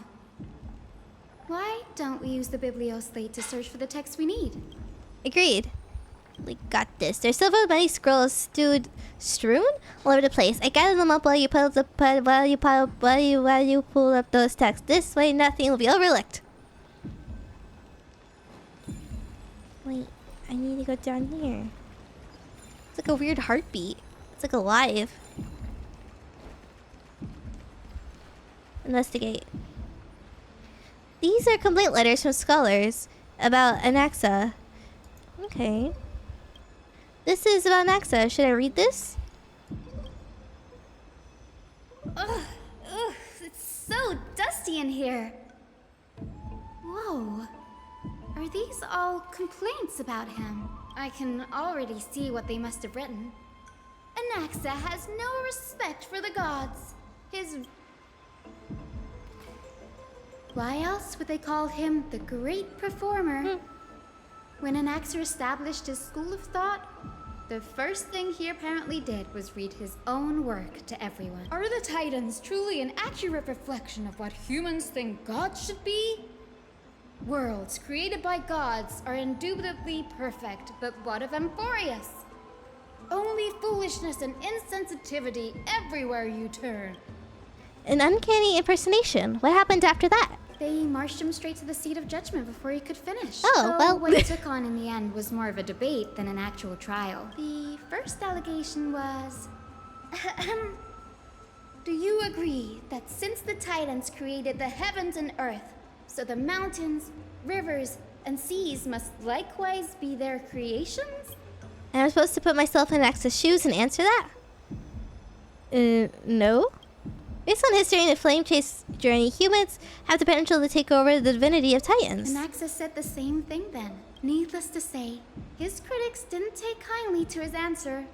Why don't we use the Biblioslate to search for the text we need? Agreed. We got this. There's several many scrolls strewn all over the place. I gathered them up while you pull up those texts. This way, nothing will be overlooked. Wait, I need to go down here. It's like a weird heartbeat. It's like alive. Investigate. These are complaint letters from scholars about Anaxa. Okay. This is about Naxa. Should I read this? Ugh, it's so dusty in here. Whoa. Are these all complaints about him? I can already see what they must have written. Anaxa has no respect for the gods. Why else would they call him the great performer? When Anaxa established his school of thought, the first thing he apparently did was read his own work to everyone. Are the Titans truly an accurate reflection of what humans think gods should be? Worlds created by gods are indubitably perfect, but what of Emporius? Only foolishness and insensitivity everywhere you turn. An uncanny impersonation. What happened after that? They marched him straight to the seat of judgment before he could finish. Oh, well. What he took on in the end was more of a debate than an actual trial. The first allegation was... Do you agree that since the Titans created the heavens and earth, so the mountains, rivers, and seas must likewise be their creations? And I'm supposed to put myself in Axe's shoes and answer that? No? Based on history and the flame chase journey, humans have the potential to take over the divinity of Titans. Anaxa said the same thing then. Needless to say, his critics didn't take kindly to his answer,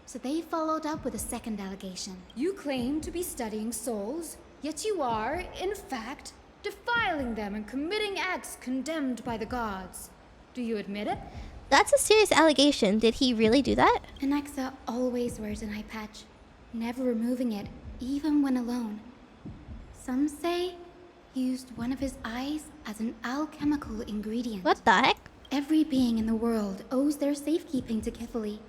so they followed up with a second allegation. You claim to be studying souls, yet you are, in fact, defiling them and committing acts condemned by the gods. Do you admit it? That's a serious allegation. Did he really do that? Anaxa always wears an eye patch, never removing it, even when alone. Some say he used one of his eyes as an alchemical ingredient. What the heck? Every being in the world owes their safekeeping to Kifili.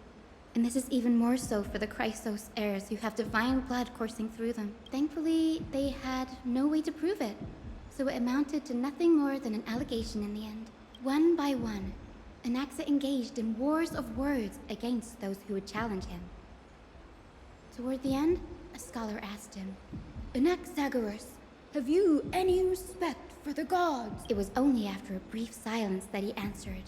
And this is even more so for the Chrysos heirs who have divine blood coursing through them. Thankfully, they had no way to prove it, so it amounted to nothing more than an allegation in the end. One by one, Anaxa engaged in wars of words against those who would challenge him. Toward the end, a scholar asked him, Anaxagoras, have you any respect for the gods? It was only after a brief silence that he answered,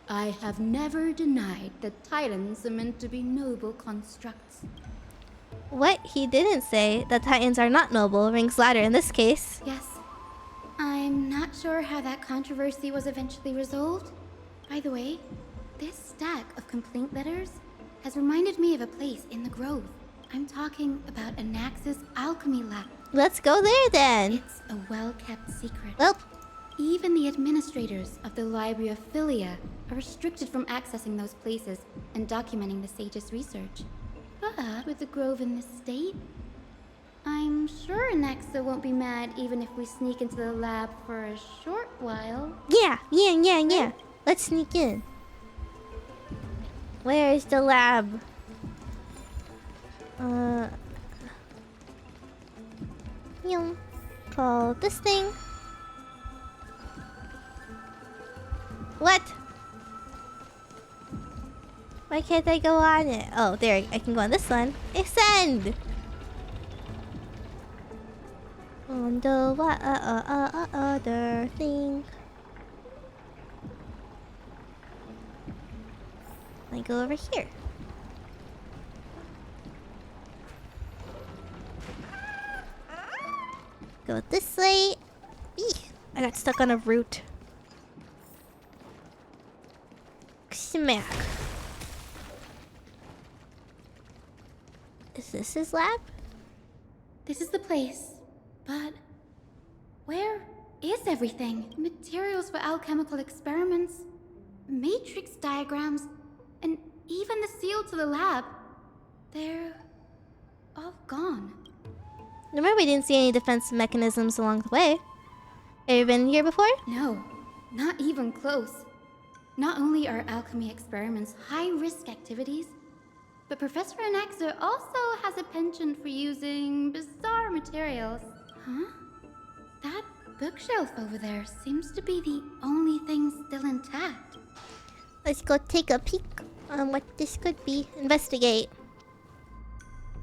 I have never denied that Titans are meant to be noble constructs. What he didn't say, that Titans are not noble, rings louder in this case. Yes. I'm not sure how that controversy was eventually resolved. By the way, this stack of complaint letters has reminded me of a place in the Grove. I'm talking about Anaxa's alchemy lab. Let's go there then. It's a well-kept secret. Well, even the administrators of the Library of Philia are restricted from accessing those places and documenting the sage's research. But with the Grove in this state, I'm sure Anaxa won't be mad even if we sneak into the lab for a short while. Yeah. Let's sneak in. Where is the lab? Call this thing. What? Why can't I go on it? Oh, there, I can go on this one. Ascend! On the other thing. I go over here. Go this way. Eek, I got stuck on a root. Smack. Is this his lab? This is the place, but where is everything? Materials for alchemical experiments, matrix diagrams, and even the seal to the lab. They're all gone. Remember, we didn't see any defense mechanisms along the way. Have you been here before? No, not even close. Not only are alchemy experiments high-risk activities, but Professor Anaxa also has a penchant for using bizarre materials. Huh? That bookshelf over there seems to be the only thing still intact. Let's go take a peek on what this could be. Investigate.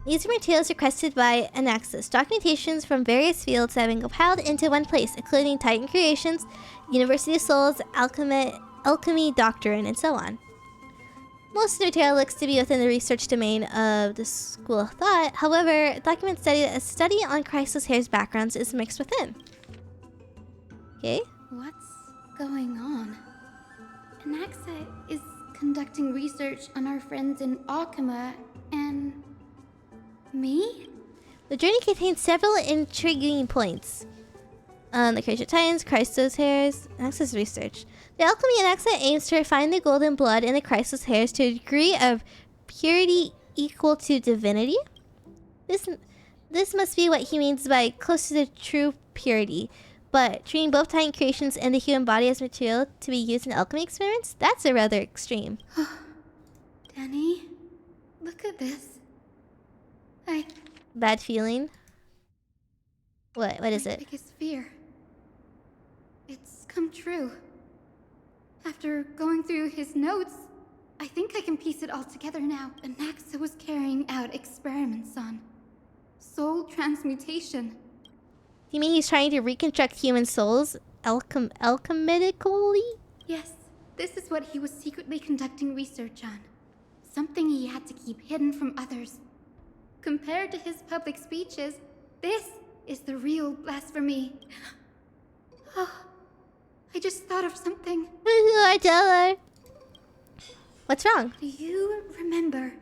These are materials requested by Anaxis. Documentations from various fields have been compiled into one place, including Titan Creations, University of Souls, alchemy doctrine, and so on. Most of the material looks to be within the research domain of the school of thought. However, documents study that a study on Chrysos Hare's backgrounds is mixed within. Okay. What's going on? Anaxa is conducting research on our friends in Alchema and me? The journey contains several intriguing points. The Creation of Titans, Chrysos Hares, Anaxa's research. The alchemy in Anaxa aims to refine the golden blood in the Chrysos Hares to a degree of purity equal to divinity. This must be what he means by close to the true purity. But treating both Titan creations and the human body as material to be used in alchemy experiments? That's a rather extreme. Danny, look at this. Bad feeling? What is My it? biggest fear. It's come true. After going through his notes, I think I can piece it all together now. Anaxa was carrying out experiments on soul transmutation. You mean he's trying to reconstruct human souls alchemically? Yes, this is what he was secretly conducting research on. Something he had to keep hidden from others. Compared to his public speeches, this is the real blasphemy. Oh, I just thought of something. I tell her. What's wrong? Do you remember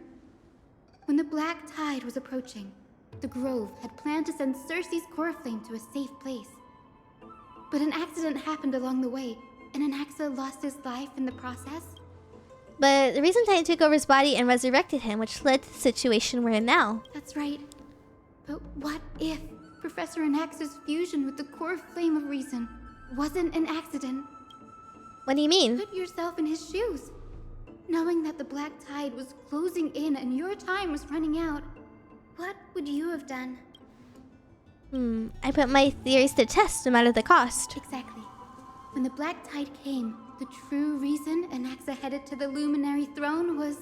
when the Black Tide was approaching? The Grove had planned to send Cersei's core flame to a safe place. But an accident happened along the way, and Anaxa lost his life in the process. But the reason Titan took over his body and resurrected him, which led to the situation we're in now. That's right. But what if Professor Anaxa's fusion with the core flame of reason wasn't an accident? What do you mean? Put yourself in his shoes. Knowing that the Black Tide was closing in and your time was running out, what would you have done? I put my theories to test no matter the cost. Exactly. When the Black Tide came, the true reason Anaxa headed to the Luminary Throne was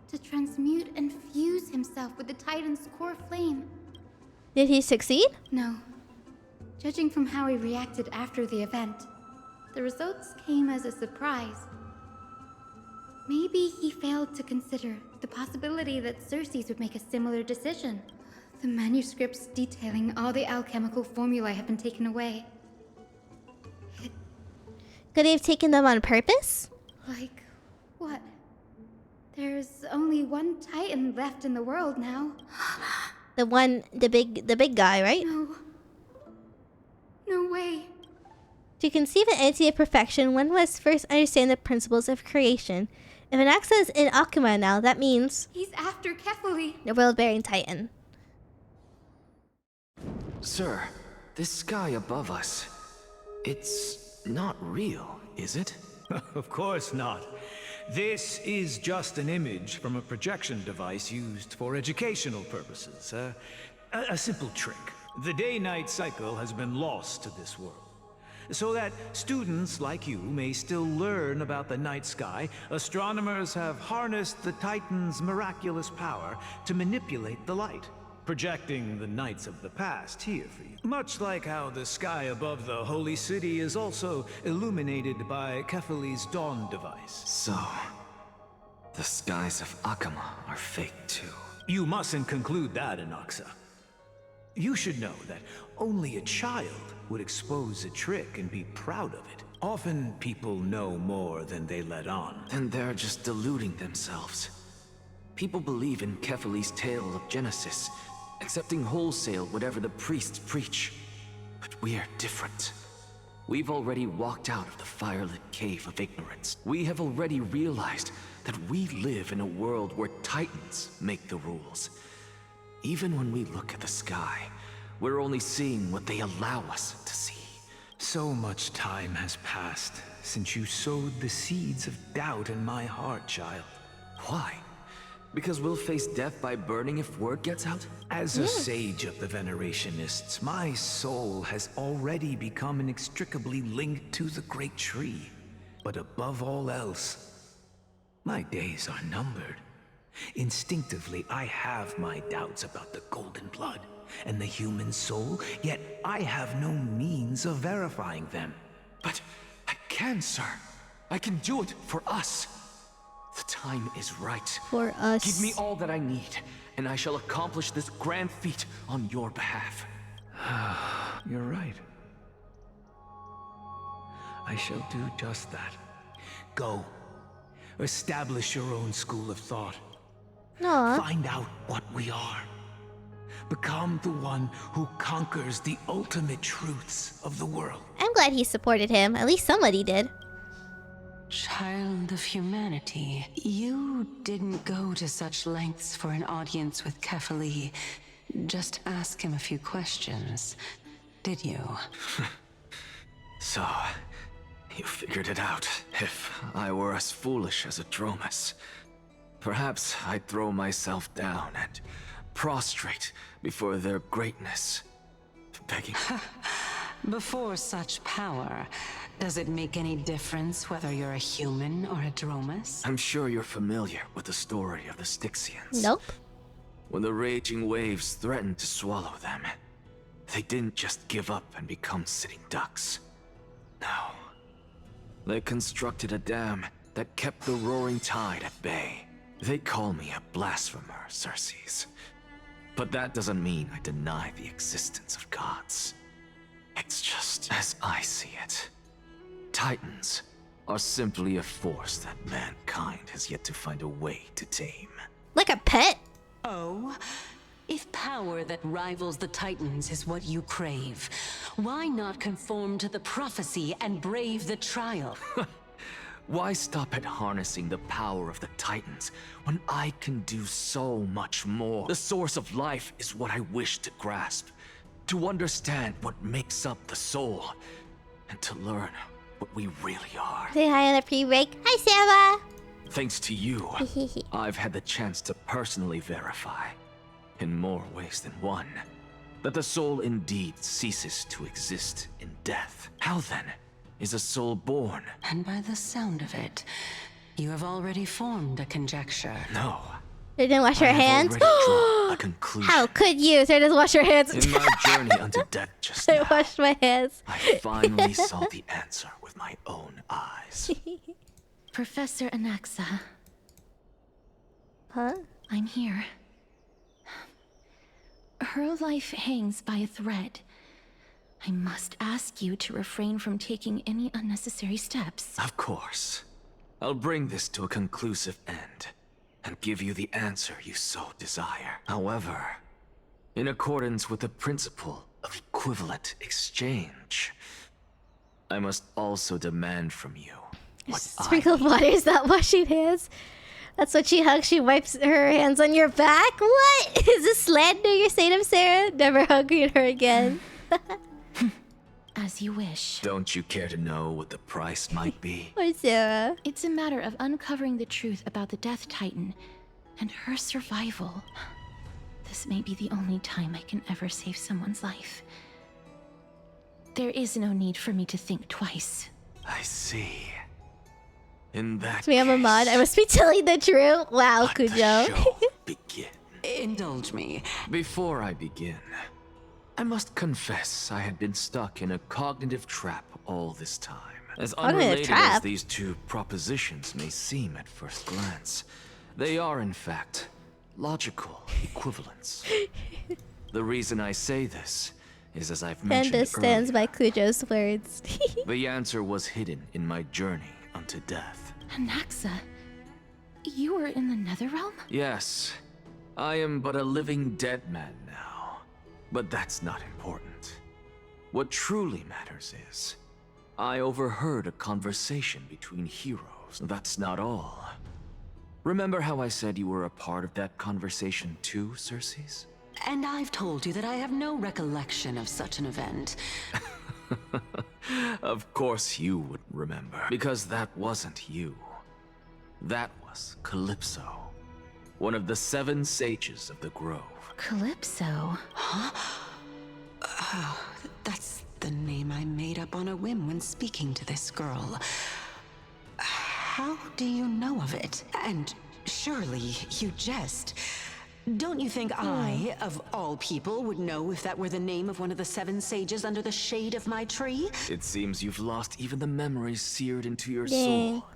to transmute and fuse himself with the Titan's core flame. Did he succeed? No. Judging from how he reacted after the event, the results came as a surprise. Maybe he failed to consider the possibility that Cersei's would make a similar decision. The manuscripts detailing all the alchemical formulae have been taken away. Could he have taken them on purpose? Like, what? There's only one Titan left in the world now. The big guy, right? No. No way. To conceive an entity of perfection, one must first understand the principles of creation. If Anaxa is in Alchema now, that means he's after Kefali, the world-bearing Titan. Sir, this sky above us, it's not real, is it? Of course not. This is just an image from a projection device used for educational purposes. A simple trick. The day-night cycle has been lost to this world. So that students like you may still learn about the night sky, astronomers have harnessed the Titan's miraculous power to manipulate the light, projecting the nights of the past here for you. Much like how the sky above the Holy City is also illuminated by Kefali's dawn device. So, the skies of Akama are fake too. You mustn't conclude that, Anaxa. You should know that only a child would expose a trick and be proud of it. Often people know more than they let on. Then they're just deluding themselves. People believe in Kefali's tale of Genesis, accepting wholesale whatever the priests preach. But we're different. We've already walked out of the firelit cave of ignorance. We have already realized that we live in a world where Titans make the rules. Even when we look at the sky, we're only seeing what they allow us to see. So much time has passed since you sowed the seeds of doubt in my heart, child. Why? Because we'll face death by burning if word gets out? As a sage of the Venerationists, my soul has already become inextricably linked to the great tree. But above all else, my days are numbered. Instinctively, I have my doubts about the golden blood and the human soul, yet I have no means of verifying them. But I can, sir. I can do it for us. The time is right. For us. Give me all that I need, and I shall accomplish this grand feat on your behalf. You're right. I shall do just that. Go. Establish your own school of thought. Aw. Find out what we are. Become the one who conquers the ultimate truths of the world. I'm glad he supported him. At least somebody did. Child of humanity, you didn't go to such lengths for an audience with Kefali. Just ask him a few questions, did you? So, you figured it out. If I were as foolish as a Dromus, perhaps I'd throw myself down and prostrate before their greatness, begging. Before such power, does it make any difference whether you're a human or a Dromus? I'm sure you're familiar with the story of the Styxians. Nope. When the raging waves threatened to swallow them, they didn't just give up and become sitting ducks. No. They constructed a dam that kept the roaring tide at bay. They call me a blasphemer, Circes. But that doesn't mean I deny the existence of gods. It's just as I see it. Titans are simply a force that mankind has yet to find a way to tame. Like a pet? Oh? If power that rivals the Titans is what you crave, why not conform to the prophecy and brave the trial? Why stop at harnessing the power of the Titans when I can do so much more? The source of life is what I wish to grasp. To understand what makes up the soul, and to learn what we really are. Say hi on a pre-break. Hi, Sarah! Thanks to you, I've had the chance to personally verify, in more ways than one, that the soul indeed ceases to exist in death. How then is a soul born? And by the sound of it, you have already formed a conjecture. No. They didn't wash her hands? A conclusion. How could you? They just wash her hands. In my journey unto death just I now, washed my hands. I finally saw the answer with my own eyes. Professor Anaxa. Huh? I'm here. Her life hangs by a thread. I must ask you to refrain from taking any unnecessary steps. Of course. I'll bring this to a conclusive end and give you the answer you so desire. However, in accordance with the principle of equivalent exchange, I must also demand from you what Sprinkled water is not washing hands. That's what she hugs. She wipes her hands on your back. What? Is this slander you're saying of Sarah? Never hugging her again. As you wish. Don't you care to know what the price might be? Poor Sarah. It's a matter of uncovering the truth about the Death Titan and her survival. This may be the only time I can ever save someone's life. There is no need for me to think twice. I see. In that Me, I'm a mod. I must be telling the truth. Wow, Cujo. begin. Indulge me. Before I begin, I must confess I had been stuck in a cognitive trap all this time. As unrelated as these two propositions may seem at first glance, they are in fact logical equivalents. The reason I say this is, as I've mentioned Panda stands earlier, by Cujo's words. the answer was hidden in my journey unto death. Anaxa, you were in the Netherrealm? Yes, I am but a living dead man now, but that's not important. What truly matters is, I overheard a conversation between heroes. That's not all. Remember how I said you were a part of that conversation too, Circes? And I've told you that I have no recollection of such an event. Of course you would remember, because that wasn't you. That was Calypso, one of the 7 sages of the Grove. Calypso? Huh? Oh, that's the name I made up on a whim when speaking to this girl. How do you know of it? And surely you jest. Don't you think I, of all people, would know if that were the name of one of the 7 sages under the shade of my tree? It seems you've lost even the memories seared into your Dang. soul.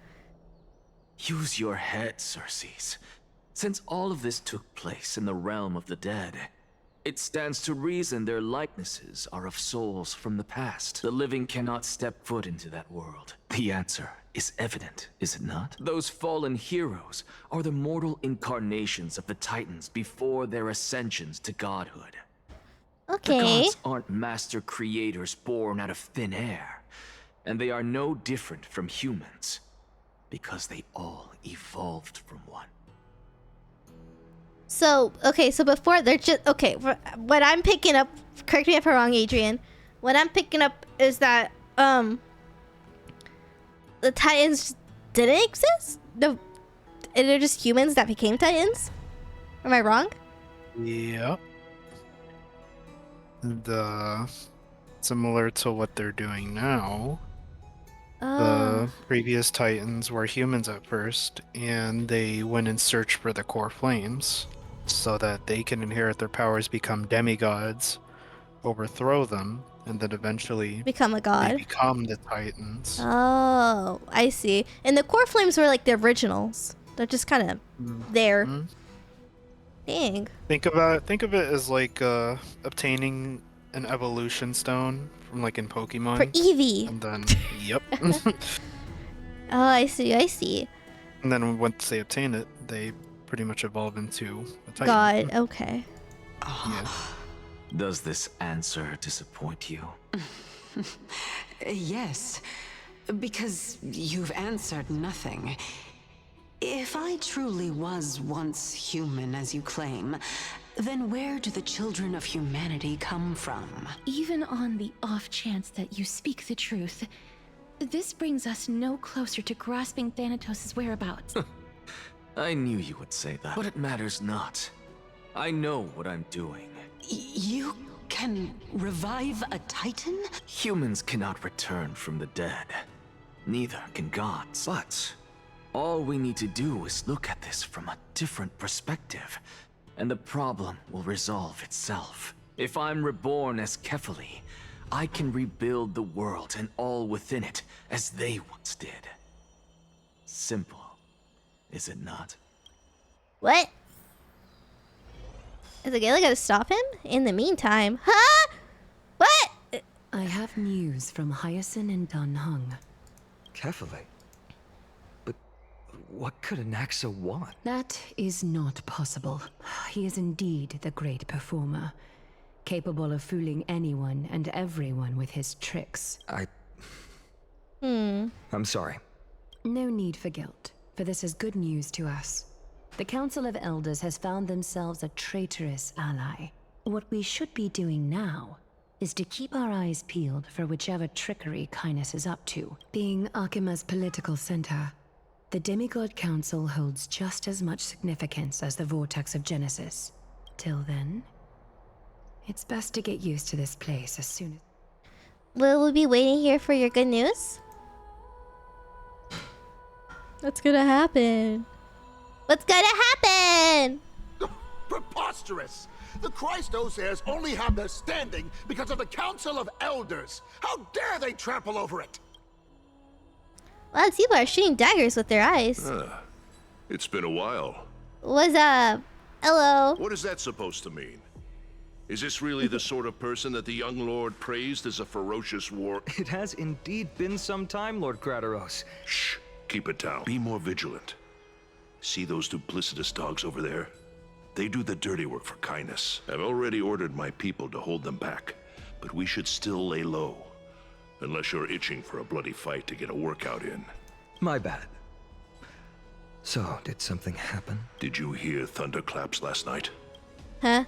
Use your head, Circes. Since all of this took place in the realm of the dead, it stands to reason their likenesses are of souls from the past. The living cannot step foot into that world. The answer is evident, is it not? Those fallen heroes are the mortal incarnations of the Titans before their ascensions to godhood. Okay. The gods aren't master creators born out of thin air, and they are no different from humans, because they all evolved from one. So, okay, so before they're just, okay, what I'm picking up, correct me if I'm wrong, Adrian, what I'm picking up is that, the Titans didn't exist? No, and they're just humans that became Titans? Am I wrong? Yep. Similar to what they're doing now. The previous Titans were humans at first, and they went in search for the core flames so that they can inherit their powers, become demigods, overthrow them, and then eventually become a god. They become the Titans. Oh, I see. And the core flames were like the originals. They're just kind of there. Dang. Think of it as like obtaining an evolution stone from like in Pokemon. For Eevee. And then, yep. Oh, I see. And then once they obtain it, they pretty much evolve into a Titan. God, okay. Yeah. Does this answer disappoint you? Yes, because you've answered nothing. If I truly was once human, as you claim, then where do the children of humanity come from? Even on the off chance that you speak the truth, this brings us no closer to grasping Thanatos' whereabouts. I knew you would say that, but it matters not. I know what I'm doing. You can revive a Titan? Humans cannot return from the dead. Neither can gods. But all we need to do is look at this from a different perspective, and the problem will resolve itself. If I'm reborn as Kefali, I can rebuild the world and all within it as they once did. Simple, is it not? What? Is the Gala gonna stop him? In the meantime, huh? What? I have news from Hyacinth and Dan Heng. Kefali? But what could Anaxa want? That is not possible. He is indeed the great performer, capable of fooling anyone and everyone with his tricks. I'm sorry. No need for guilt, for this is good news to us. The Council of Elders has found themselves a traitorous ally. What we should be doing now is to keep our eyes peeled for whichever trickery Kainis is up to. Being Akima's political center, the Demigod Council holds just as much significance as the Vortex of Genesis. Till then, it's best to get used to this place as soon as... Will we be waiting here for your good news? What's gonna happen? What's gonna happen? Preposterous! The Christos heirs only have their standing because of the Council of Elders. How dare they trample over it? Wow, these people are shooting daggers with their eyes. It's been a while. What's up? Hello. What is that supposed to mean? Is this really the sort of person that the young lord praised as a ferocious war? It has indeed been some time, Lord Krateros. Shh. Keep it down. Be more vigilant. See those duplicitous dogs over there? They do the dirty work for kindness. I've already ordered my people to hold them back, but we should still lay low. Unless you're itching for a bloody fight to get a workout in. My bad. So, did something happen? Did you hear thunderclaps last night? Huh?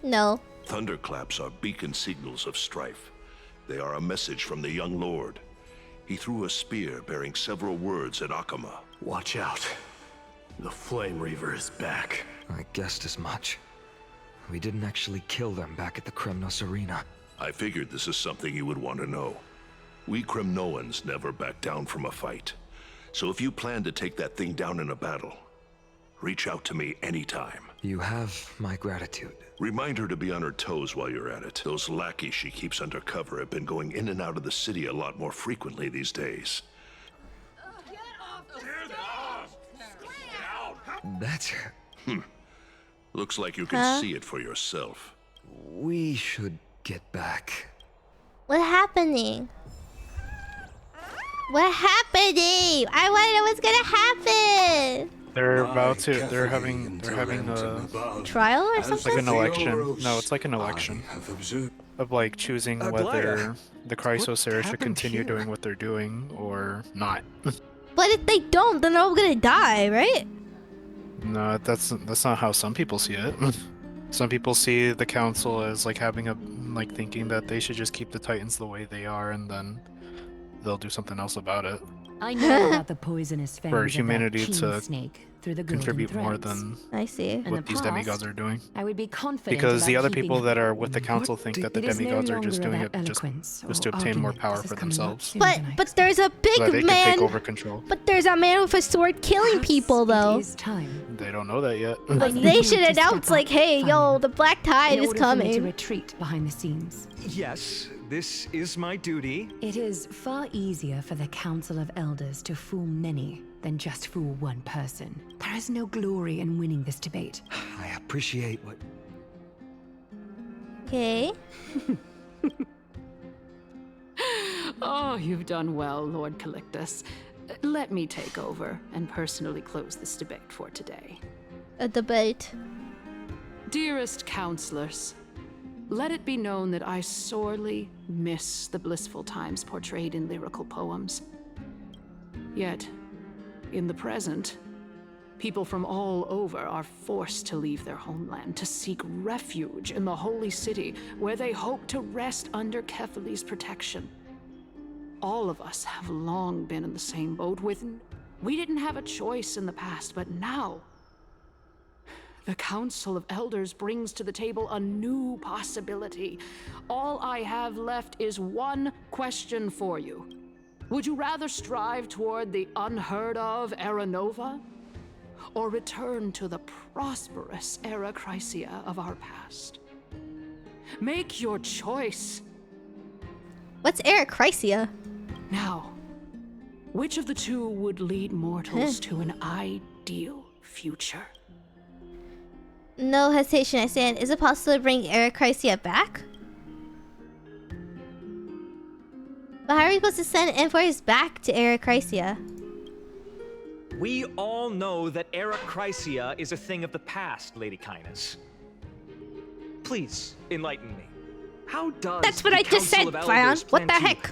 No. Thunderclaps are beacon signals of strife. They are a message from the young lord. He threw a spear bearing several words at Akama. Watch out. The Flame Reaver is back. I guessed as much. We didn't actually kill them back at the Kremnos Arena. I figured this is something you would want to know. We Kremnoans never back down from a fight. So if you plan to take that thing down in a battle, reach out to me anytime. You have my gratitude. Remind her to be on her toes while you're at it. Those lackeys she keeps undercover have been going in and out of the city a lot more frequently these days. That's... Looks like you can see it for yourself. We should get back. What happening? What happening? I want to know what's gonna happen. They're about to. They're having a trial or something. Like an election. No, it's like an election of like choosing whether the Chrysos heir should continue doing what they're doing or not. But if they don't, then they're all gonna die, right? No, that's not how some people see it. Some people see the council as like having like thinking that they should just keep the Titans the way they are, and then they'll do something else about it. I know about the poisonous fangs For of that humanity king to snake through the contribute golden more threads. than I see. what these demigods are doing. I would be confident Because the about other keeping people that are with the council think that the It is no demigods are just longer doing it about just eloquence to or obtain more argument. power This is for coming up themselves. soon But there's a So big that they can man. take over control. But there's a man with a sword killing people, though. They don't know that yet. But they should announce, like, hey, yo, the black tide In is order for me to coming. retreat behind the scenes. Yes, this is my duty. It is far easier for the Council of Elders to fool many than just fool one person. There is no glory in winning this debate. I appreciate what... Okay. Oh, you've done well, Lord Calictus. Let me take over and personally close this debate for today. A debate. Dearest counselors, let it be known that I sorely miss the blissful times portrayed in lyrical poems. Yet, in the present, people from all over are forced to leave their homeland to seek refuge in the holy city where they hope to rest under Kephali's protection. All of us have long been in the same boat with... We didn't have a choice in the past, but now... The Council of Elders brings to the table a new possibility. All I have left is one question for you. Would you rather strive toward the unheard of Era Nova? Or return to the prosperous Era Chrysia of our past? Make your choice. What's Era Chrysia? Now, which of the two would lead mortals to an ideal future? No hesitation, I stand. Is it possible to bring Era Chrysia back? But how are we supposed to send envoys back to Era Chrysia? We all know that Era Chrysia is a thing of the past, Lady Kynus. Please, enlighten me. How does That's what I just said, Fion. What the heck?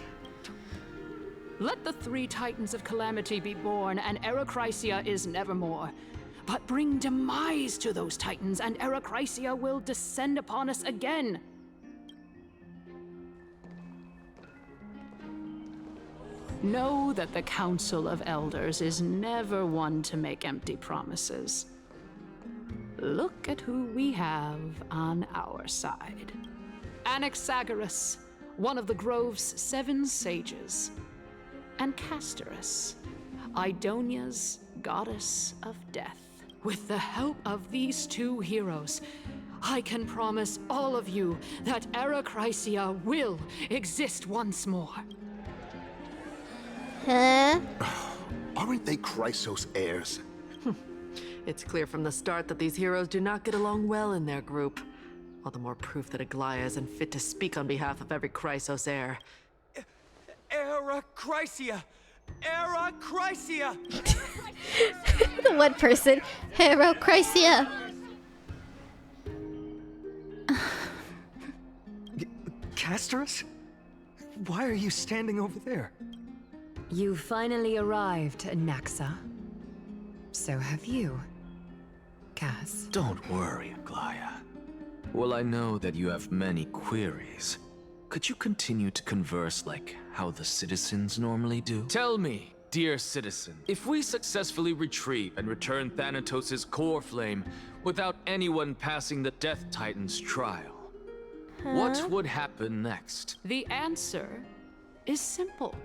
Let the three Titans of Calamity be born, and Era Chrysia is nevermore. But bring demise to those Titans, and Era Chrysia will descend upon us again. Know that the Council of Elders is never one to make empty promises. Look at who we have on our side. Anaxagoras, one of the Grove's 7 sages, and Castorus, Idonia's goddess of death. With the help of these two heroes, I can promise all of you that Era Chrysia will exist once more. Huh? Aren't they Chrysos heirs? It's clear from the start that these heroes do not get along well in their group. All the more proof that Aglaya isn't fit to speak on behalf of every Chrysos heir. Era Chrysia! Era Chrysia! The one person. Era Chrysia. Castorus? Why are you standing over there? You finally arrived, Naxa. So have you, Cass. Don't worry, Aglaya. Well, I know that you have many queries. Could you continue to converse like how the citizens normally do? Tell me, dear citizen, if we successfully retreat and return Thanatos' core flame without anyone passing the Death Titan's trial, what would happen next? The answer is simple.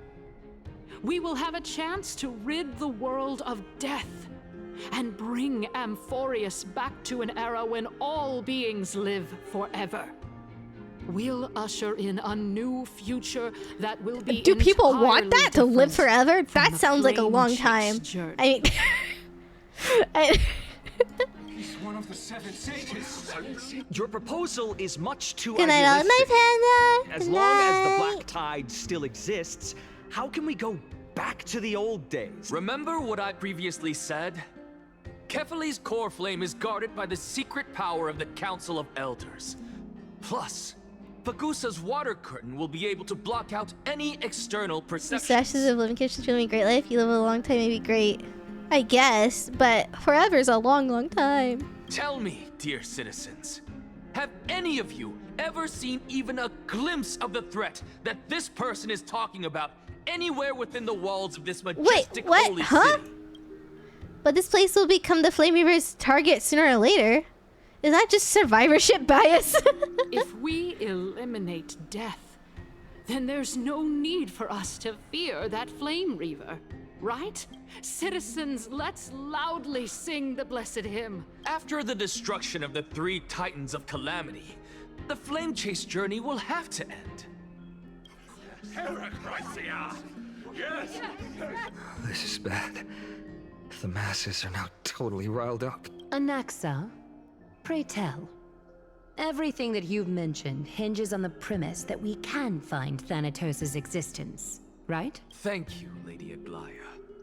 We will have a chance to rid the world of death. and bring Amphorius back to an era when all beings live forever. We'll usher in a new future that will be Do people want entirely that to live different forever? from That the sounds like a long flame-chased time. journey. I mean, He's one of the 7 sages. Your proposal is much too good night, all idealistic. my panda. As Good long as the night. Black Tide still exists, how can we go back to the old days? Remember what I previously said? Kefali's core flame is guarded by the secret power of the Council of Elders. Plus, Fagusa's water curtain will be able to block out any external perception. Sashes of living kitchen feeling great life. You live a long time, maybe great. I guess, but forever's a long, long time. Tell me, dear citizens, have any of you ever seen even a glimpse of the threat that this person is talking about anywhere within the walls of this majestic holy city? But this place will become the Flame Reaver's target sooner or later. Is that just survivorship bias? If we eliminate death, then there's no need for us to fear that Flame Reaver, right? Citizens, let's loudly sing the blessed hymn. After the destruction of the 3 Titans of Calamity, the Flame Chase journey will have to end. Yes! This is bad. The masses are now totally riled up. Anaxa, pray tell. Everything that you've mentioned hinges on the premise that we can find Thanatos' existence, right? Thank you, Lady Aglaya.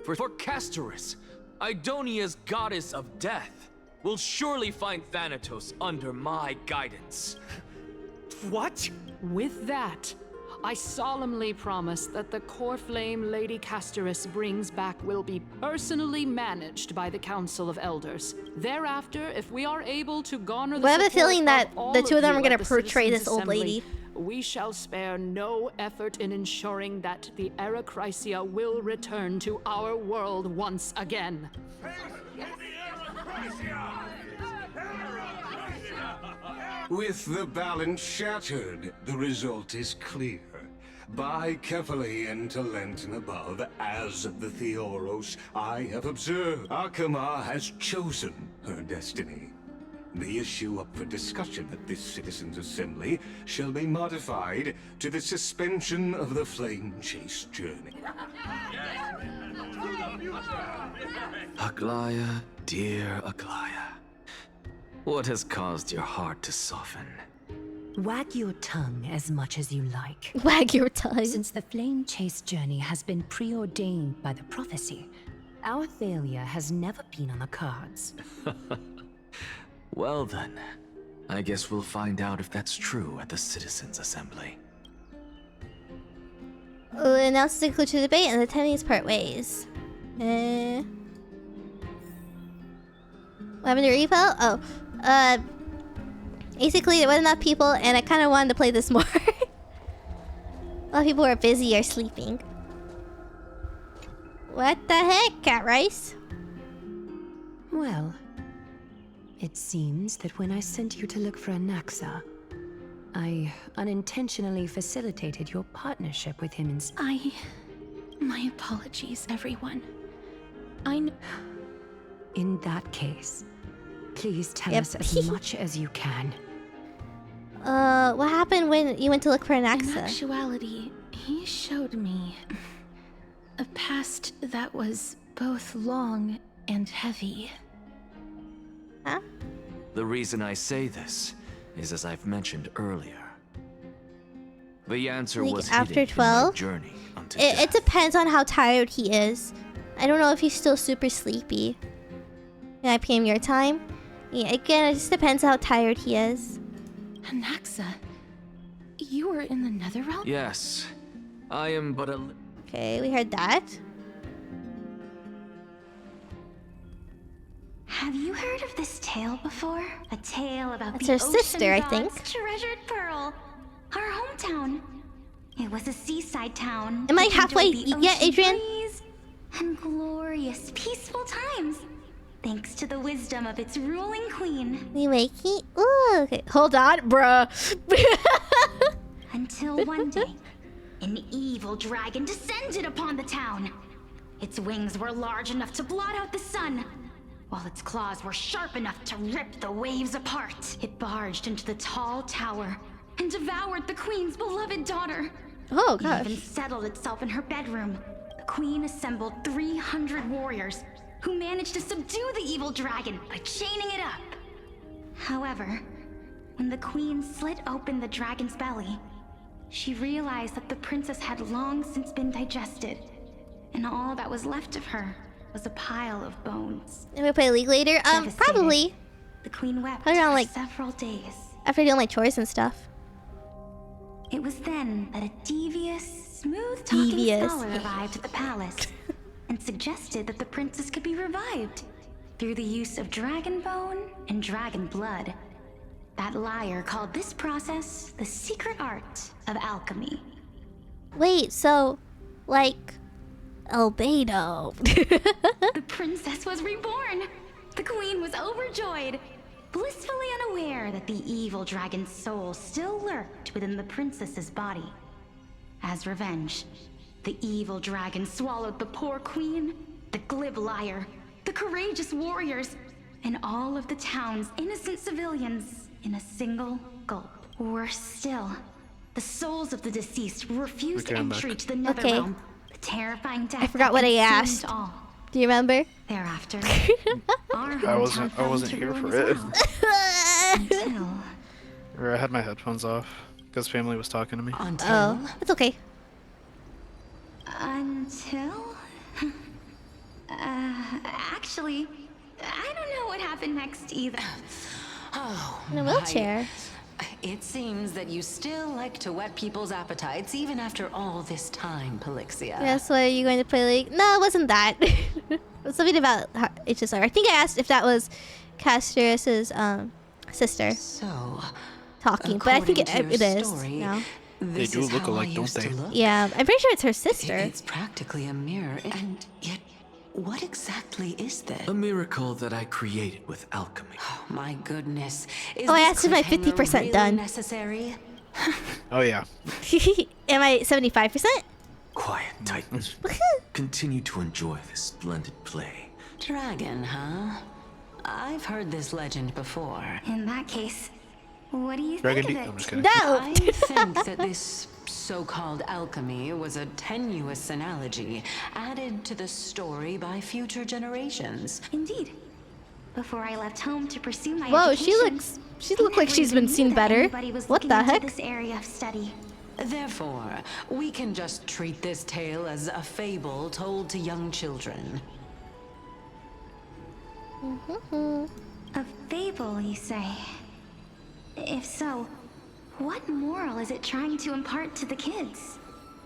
For Castorus, Idonia's goddess of death, will surely find Thanatos under my guidance. What? With that, I solemnly promise that the core flame Lady Castorus brings back will be personally managed by the Council of Elders. Thereafter, if we are able to garner the I have a support feeling that of all the two of them you are gonna at the portray Citizens' this old Assembly, lady. we shall spare no effort in ensuring that the Erechrysia will return to our world once again. With the balance shattered, the result is clear. By Kefali and Talent and above, as the Theoros I have observed, Akama has chosen her destiny. The issue up for discussion at this Citizens' Assembly shall be modified to the suspension of the Flame Chase journey. Aglaya, dear Aglaya, what has caused your heart to soften? Wag your tongue as much as you like. Wag your tongue. Since the Flame Chase journey has been preordained by the prophecy, our failure has never been on the cards. Well then, I guess we'll find out if that's true at the Citizens' Assembly. Announces a clue to the debate and the attendees part ways. What happened to repo? Oh, basically there wasn't enough people and I kind of wanted to play this more. A lot of people are busy or sleeping. What the heck, Cat Rice? Well, it seems that when I sent you to look for Anaxa, I unintentionally facilitated your partnership with him in... My apologies, everyone. In that case, please tell us as much as you can. What happened when you went to look for Anaxa? In actuality, he showed me a past that was both long and heavy. Huh? The reason I say this is as I've mentioned earlier. The answer Like was after hidden 12? in my journey unto It depends on how tired he is. I don't know if he's still super sleepy. 9 PM your time? Yeah, again, it just depends how tired he is. Anaxa, you were in the Netherrealm? Yes, I am but a... Okay, we heard that. Have you heard of this tale before? A tale about That's the her sister, I ocean think. god's treasured pearl. Our hometown. It was a seaside town. Am I which halfway enjoyed the yet, ocean Adrian? breeze and glorious, peaceful times. Thanks to the wisdom of its ruling queen. We make it. Ooh, okay. Hold on, bruh. Until one day, an evil dragon descended upon the town. Its wings were large enough to blot out the sun. While its claws were sharp enough to rip the waves apart, it barged into the tall tower and devoured the queen's beloved daughter. Oh, It gosh. even settled itself in her bedroom. The queen assembled 300 warriors who managed to subdue the evil dragon by chaining it up. However, when the queen slit open the dragon's belly, she realized that the princess had long since been digested, and all that was left of her was a pile of bones. Am I play League later? Probably. The queen wept Probably around, for like, several days. after doing my chores and stuff. It was then that a devious, smooth-talking scholar arrived at the palace and suggested that the princess could be revived through the use of dragon bone and dragon blood. That liar called this process the secret art of alchemy. Wait, so, like, albedo. The princess was reborn. The queen was overjoyed, blissfully unaware that the evil dragon's soul still lurked within the princess's body. As revenge, the evil dragon swallowed the poor queen, the glib liar, the courageous warriors, and all of the town's innocent civilians in a single gulp. Worse still, the souls of the deceased refused entry to the Netherrealm. The terrifying death I forgot what I asked. all. Do you remember? Thereafter, I wasn't here for it. Or I had my headphones off because family was talking to me. Oh, it's okay. Until? Actually, I don't know what happened next either. Oh, In a wheelchair. It seems that you still like to whet people's appetites even after all this time, Pelixia. Yes, what are you going to play League? No, it wasn't that. It was something about HSR. I think I asked if that was Casterus's sister. So, talking, but I think it is. story, No. They do look alike, don't they? Yeah, I'm pretty sure it's her sister. It's practically a mirror, and yet, what exactly is this? A miracle that I created with alchemy. Oh, my goodness. Is Oh, I this asked if I'm cliffhanger 50% really done. necessary? Oh yeah. Am I 75%? Quiet, Titans. Continue to enjoy this splendid play. Dragon, huh? I've heard this legend before. In that case, what do you Dragon think D- of I'm it? just kidding. No! I think that this so-called alchemy was a tenuous analogy added to the story by future generations. Indeed. Before I left home to pursue my Whoa, education, she looks like she's been seen better. What the heck? This area of study. Therefore, we can just treat this tale as a fable told to young children. A fable, you say? If so, what moral is it trying to impart to the kids?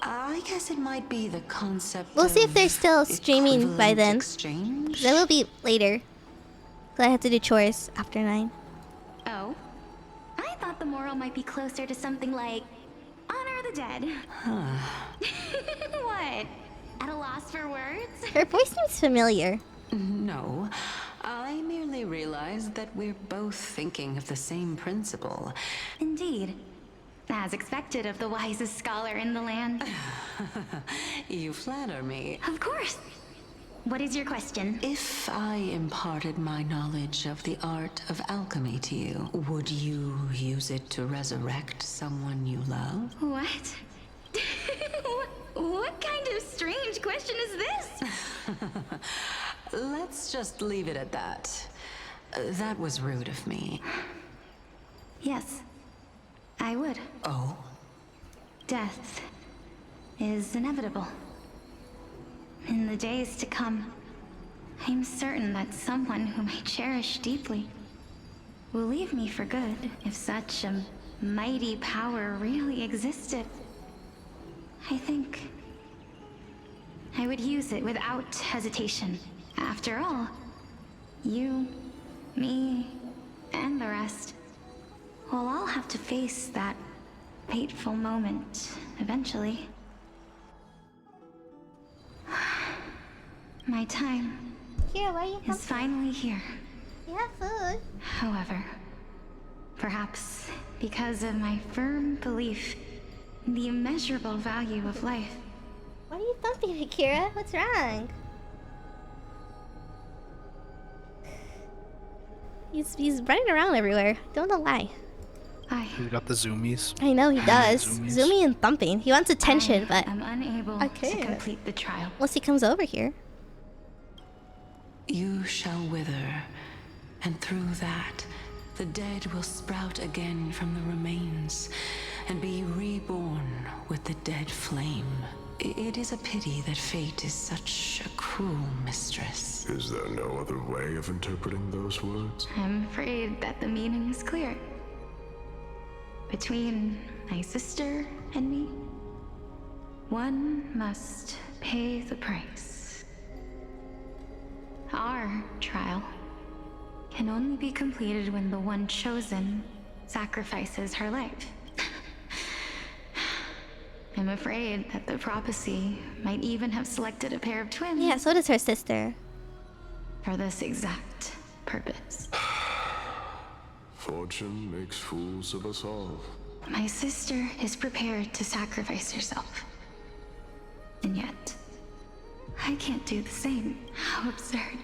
I guess it might be the concept We'll see if of they're still streaming by equivalent then. exchange. That will be later. 'Cause I have to do chores after 9. Oh? I thought the moral might be closer to something like honor the dead. What? At a loss for words? Her voice seems familiar. No, I merely realized that we're both thinking of the same principle. Indeed. As expected of the wisest scholar in the land. You flatter me. Of course. What is your question? If I imparted my knowledge of the art of alchemy to you, would you use it to resurrect someone you love? What? What kind of strange question is this? Let's just leave it at that. That was rude of me. Yes, I would. Oh? Death is inevitable. In the days to come, I'm certain that someone whom I cherish deeply will leave me for good. If such a mighty power really existed, I think I would use it without hesitation. After all, you, me, and the rest will all have to face that fateful moment eventually. My time is finally here. Yeah, food. However, perhaps because of my firm belief in the immeasurable value of life, Why are you thumping me, Kira? What's wrong? He's running around everywhere. Don't know why. He got the zoomies. I know he does. Zoomies. Zooming and thumping. He wants attention, but I'm unable I to can't. complete the trial. Once he comes over here. You shall wither, and through that, the dead will sprout again from the remains, and be reborn with the dead flame. It is a pity that fate is such a cruel mistress. Is there no other way of interpreting those words? I'm afraid that the meaning is clear. Between my sister and me, one must pay the price. Our trial can only be completed when the one chosen sacrifices her life. I'm afraid that the prophecy might even have selected a pair of twins. Yeah, so does her sister. For this exact purpose. Fortune makes fools of us all. My sister is prepared to sacrifice herself. And yet, I can't do the same. How absurd.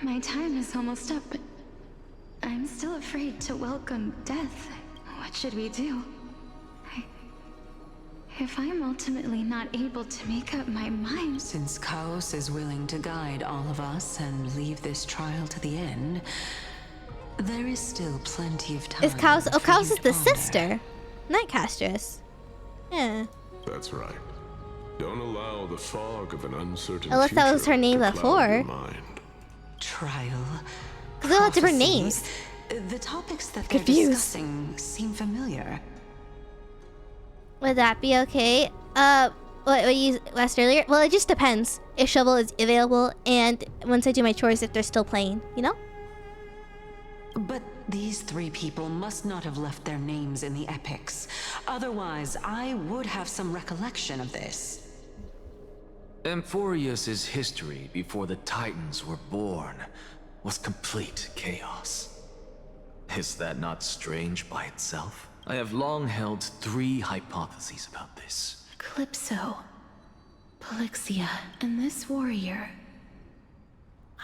My time is almost up, but I'm still afraid to welcome death. What should we do? If I'm ultimately not able to make up my mind... Since Chaos is willing to guide all of us and leave this trial to the end, there is still plenty of time. Is Chaos? Oh, for Chaos you is the to ponder. sister. Nightcastress. Yeah. That's right. Don't allow the fog of an uncertain Unless that was her future name to cloud your before. mind. Trial. Because they all have different prophecy. names. The topics that they're Confused. discussing seem familiar. Would that be okay? What you asked earlier? Well, it just depends if Shovel is available and once I do my chores, if they're still playing, you know? But these three people must not have left their names in the epics. Otherwise, I would have some recollection of this. Amphorius's history before the Titans were born was complete chaos. Is that not strange by itself? I have long held three hypotheses about this. Calypso, Polixia, and this warrior.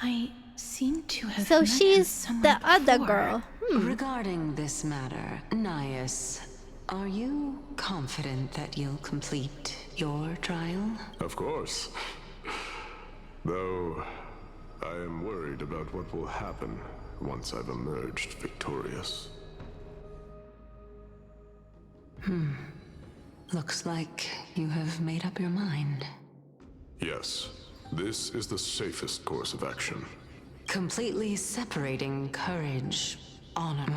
I seem to have So met she's someone the other before. girl. Regarding this matter, Nias, are you confident that you'll complete your trial? Of course. Though, I am worried about what will happen once I've emerged victorious. Looks like you have made up your mind. Yes, this is the safest course of action. Completely separating courage, honor.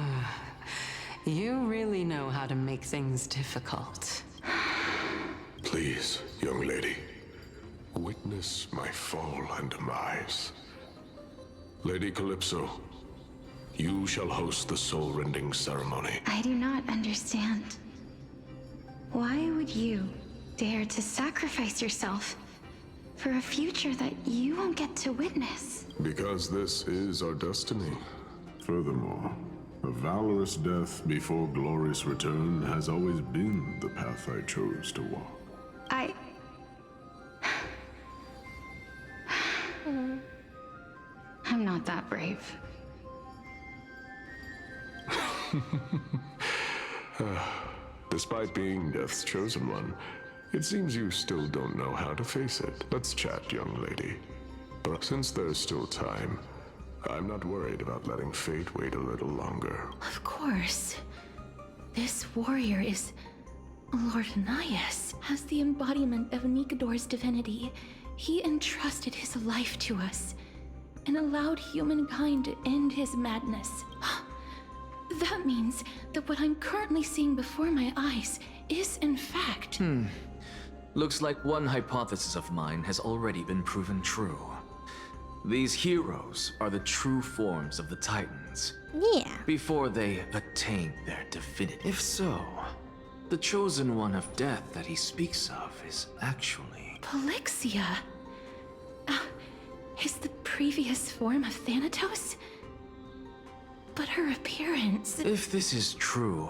You really know how to make things difficult. Please, young lady, witness my fall and demise. Lady Calypso, you shall host the soul-rending ceremony. I do not understand. Why would you dare to sacrifice yourself for a future that you won't get to witness? Because this is our destiny. Furthermore, a valorous death before glorious return has always been the path I chose to walk. I'm not that brave. Despite being Death's chosen one, it seems you still don't know how to face it. Let's chat, young lady. But since there's still time, I'm not worried about letting fate wait a little longer. Of course. This warrior is Lord Nias. As the embodiment of Nikador's divinity, he entrusted his life to us and allowed humankind to end his madness. That means that what I'm currently seeing before my eyes is in fact... Looks like one hypothesis of mine has already been proven true. These heroes are the true forms of the Titans. Yeah. Before they attain their divinity. If so, the chosen one of death that he speaks of is actually... Polixia? Is the previous form of Thanatos? But her appearance... If this is true,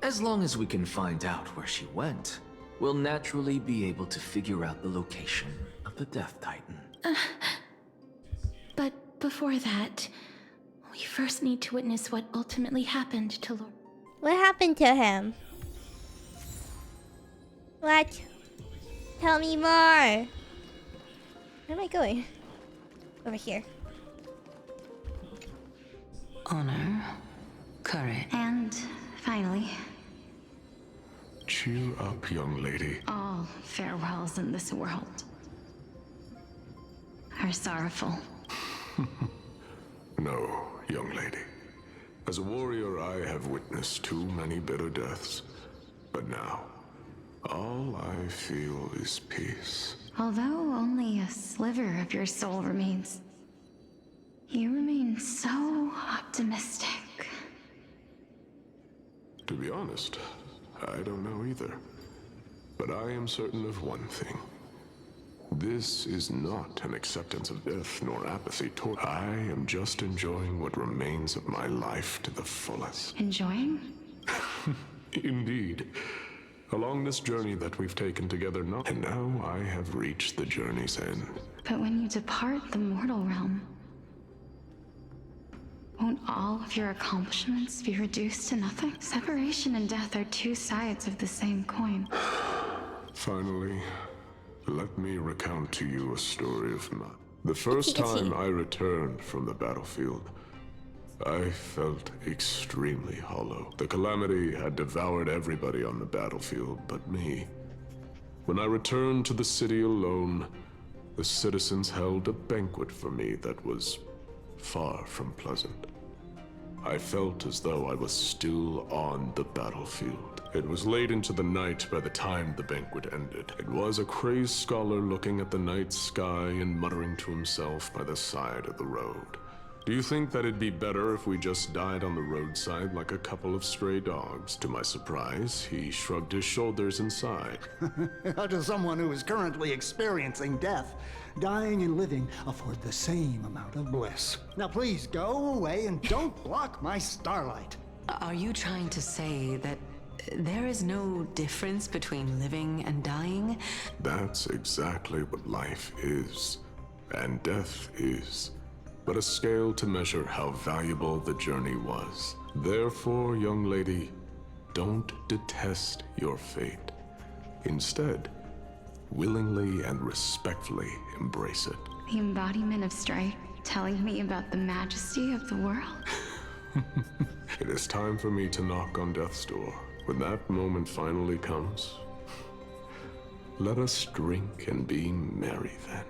as long as we can find out where she went, we'll naturally be able to figure out the location of the Death Titan. But before that, We first need to witness what ultimately happened to Lord. What happened to him? What? Tell me more. Where am I going? Over here. Honor, courage. And finally, Cheer up, young lady. all farewells in this world are sorrowful. No, young lady. As a warrior, I have witnessed too many bitter deaths. But now, all I feel is peace. Although only a sliver of your soul remains, you remain so optimistic. To be honest, I don't know either. But I am certain of one thing. This is not an acceptance of death nor apathy toward. I am just enjoying what remains of my life to the fullest. Enjoying? Indeed. Along this journey that we've taken together now, and now I have reached the journey's end. But when you depart the mortal realm, won't all of your accomplishments be reduced to nothing? Separation and death are two sides of the same coin. Finally, let me recount to you a story of mine. The first time I returned from the battlefield, I felt extremely hollow. The calamity had devoured everybody on the battlefield but me. When I returned to the city alone, the citizens held a banquet for me that was far from pleasant. I felt as though I was still on the battlefield. It was late into the night by the time the banquet ended. It was a crazed scholar looking at the night sky and muttering to himself by the side of the road. Do you think that it'd be better if we just died on the roadside like a couple of stray dogs? To my surprise, he shrugged his shoulders and sighed. To someone who is currently experiencing death, dying and living afford the same amount of bliss. Now please go away and don't block my starlight. Are you trying to say that there is no difference between living and dying? That's exactly what life is, and death is. But a scale to measure how valuable the journey was. Therefore, young lady, don't detest your fate. Instead, willingly and respectfully embrace it. The embodiment of strife, telling me about the majesty of the world. It is time for me to knock on death's door. When that moment finally comes, let us drink and be merry then.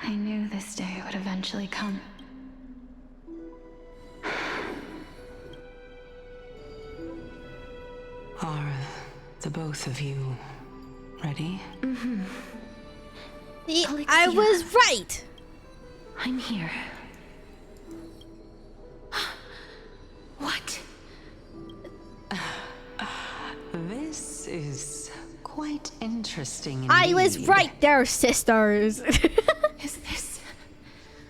I knew this day would eventually come. Are the both of you ready? Mm-hmm. See, I was right! I'm here. What? This is quite interesting I was indeed. right there, sisters! Is this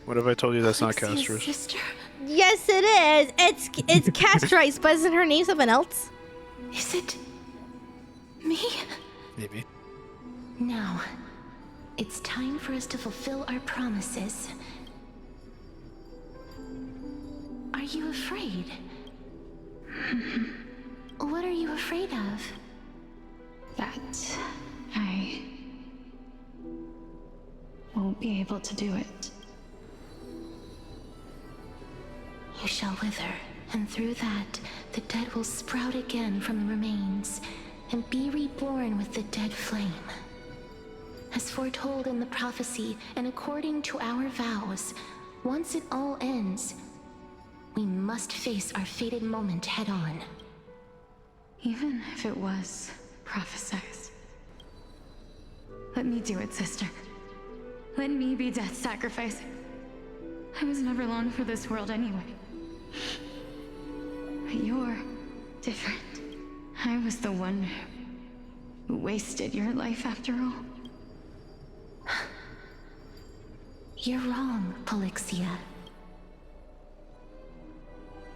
What if I told you that's not Alexia's Castra's? sister? Yes, it is! It's Castrice, but isn't her name something else? Is it me? Maybe. Now, it's time for us to fulfill our promises. Are you afraid? What are you afraid of? That I won't be able to do it. You shall wither, and through that, the dead will sprout again from the remains, and be reborn with the dead flame. As foretold in the prophecy, and according to our vows, once it all ends, we must face our fated moment head-on. Even if it was prophesized. Let me do it, sister. Let me be death's sacrifice. I was never long for this world anyway. But you're different. I was the one who wasted your life after all. You're wrong, Polixia.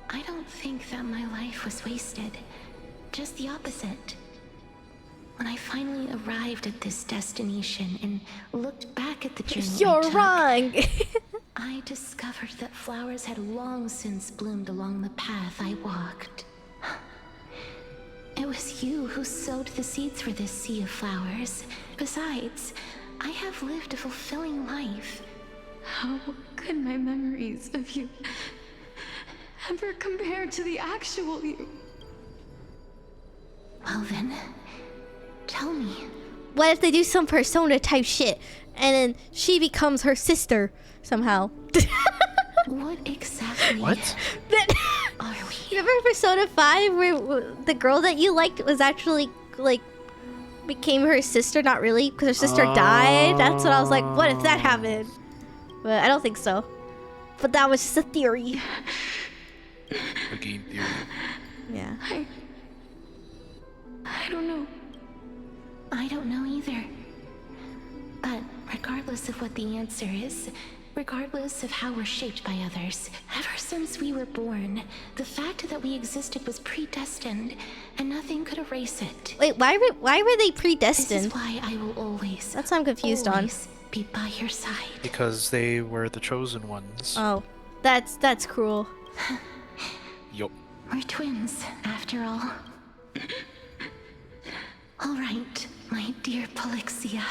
I don't think that my life was wasted. Just the opposite. when I finally arrived at this destination and looked back at the journey You're I took, wrong. I discovered that flowers had long since bloomed along the path I walked. It was you who sowed the seeds for this sea of flowers. Besides, I have lived a fulfilling life. How could my memories of you ever compare to the actual you? Well then, tell me. What if they do some Persona type shit and then she becomes her sister somehow? What exactly? What? Remember Persona 5 where the girl that you liked was actually like became her sister? Not really, because her sister died. That's what I was like, what if that happened? But I don't think so. But that was just a theory. A game theory. Yeah. I don't know. I don't know either. But regardless of what the answer is, regardless of how we're shaped by others, ever since we were born, the fact that we existed was predestined, and nothing could erase it. Wait, why were they predestined? This is why I will always, That's what I'm confused on. be by your side. Because they were the chosen ones. Oh, that's cruel. Yup. We're twins, after all. All right, my dear Polixia.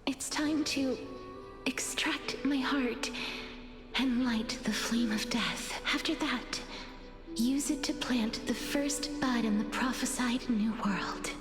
It's time to extract my heart and light the flame of death. After that, use it to plant the first bud in the prophesied new world.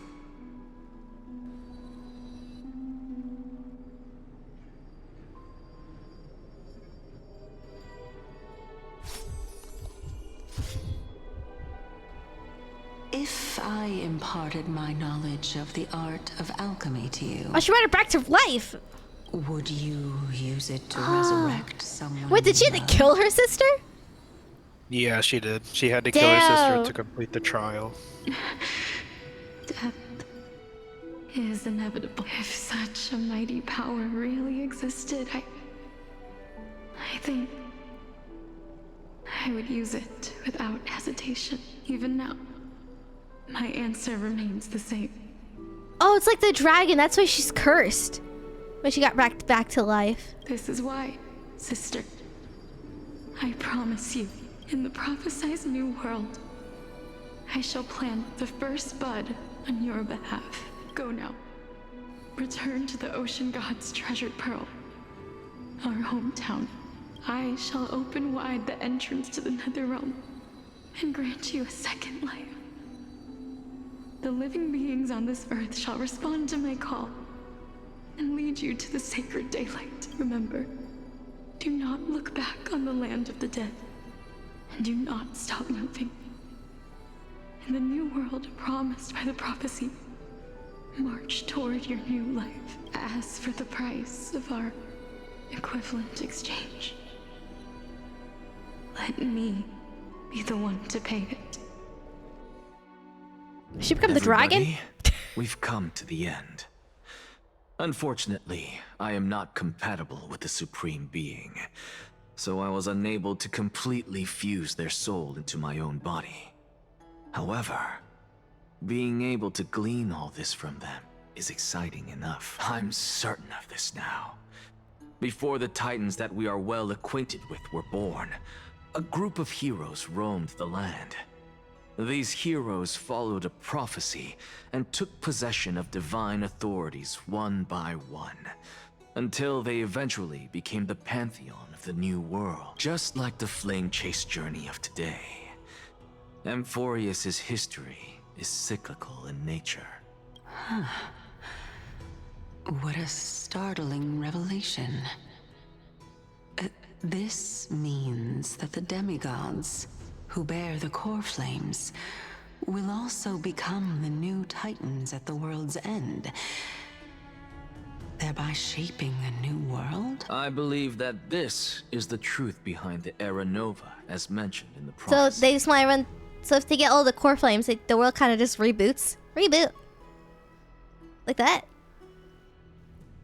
If I imparted my knowledge of the art of alchemy to you... Oh, she brought her back to life! Would you use it to resurrect someone? Wait, did she have to kill her sister? Yeah, she did. She had to kill her sister to complete the trial. Death is inevitable. If such a mighty power really existed, I think I would use it without hesitation. Even now, my answer remains the same. Oh, it's like the dragon. That's why she's cursed. When she got back to life. This is why, sister. I promise you, in the prophesied new world, I shall plant the first bud on your behalf. Go now. Return to the ocean god's treasured pearl, our hometown. I shall open wide the entrance to the nether realm and grant you a second life. The living beings on this earth shall respond to my call and lead you to the sacred daylight. Remember, do not look back on the land of the dead, and do not stop moving. In the new world promised by the prophecy, march toward your new life. As for the price of our equivalent exchange, let me be the one to pay it. She become the dragon? We've come to the end. Unfortunately, I am not compatible with the Supreme Being, so I was unable to completely fuse their soul into my own body. However, being able to glean all this from them is exciting enough. I'm certain of this now. Before the Titans that we are well acquainted with were born, a group of heroes roamed the land. These heroes followed a prophecy and took possession of divine authorities one by one, until they eventually became the pantheon of the new world. Just like the flame chase journey of today, Amphorius's history is cyclical in nature. Huh. What a startling revelation. This means that the demigods who bear the core flames will also become the new Titans at the world's end, thereby shaping a new world? I believe that this is the truth behind the Era Nova, as mentioned in the prophecy. So they just want to run. So if they get all the core flames, the world kind of just reboots. Reboot. Like that.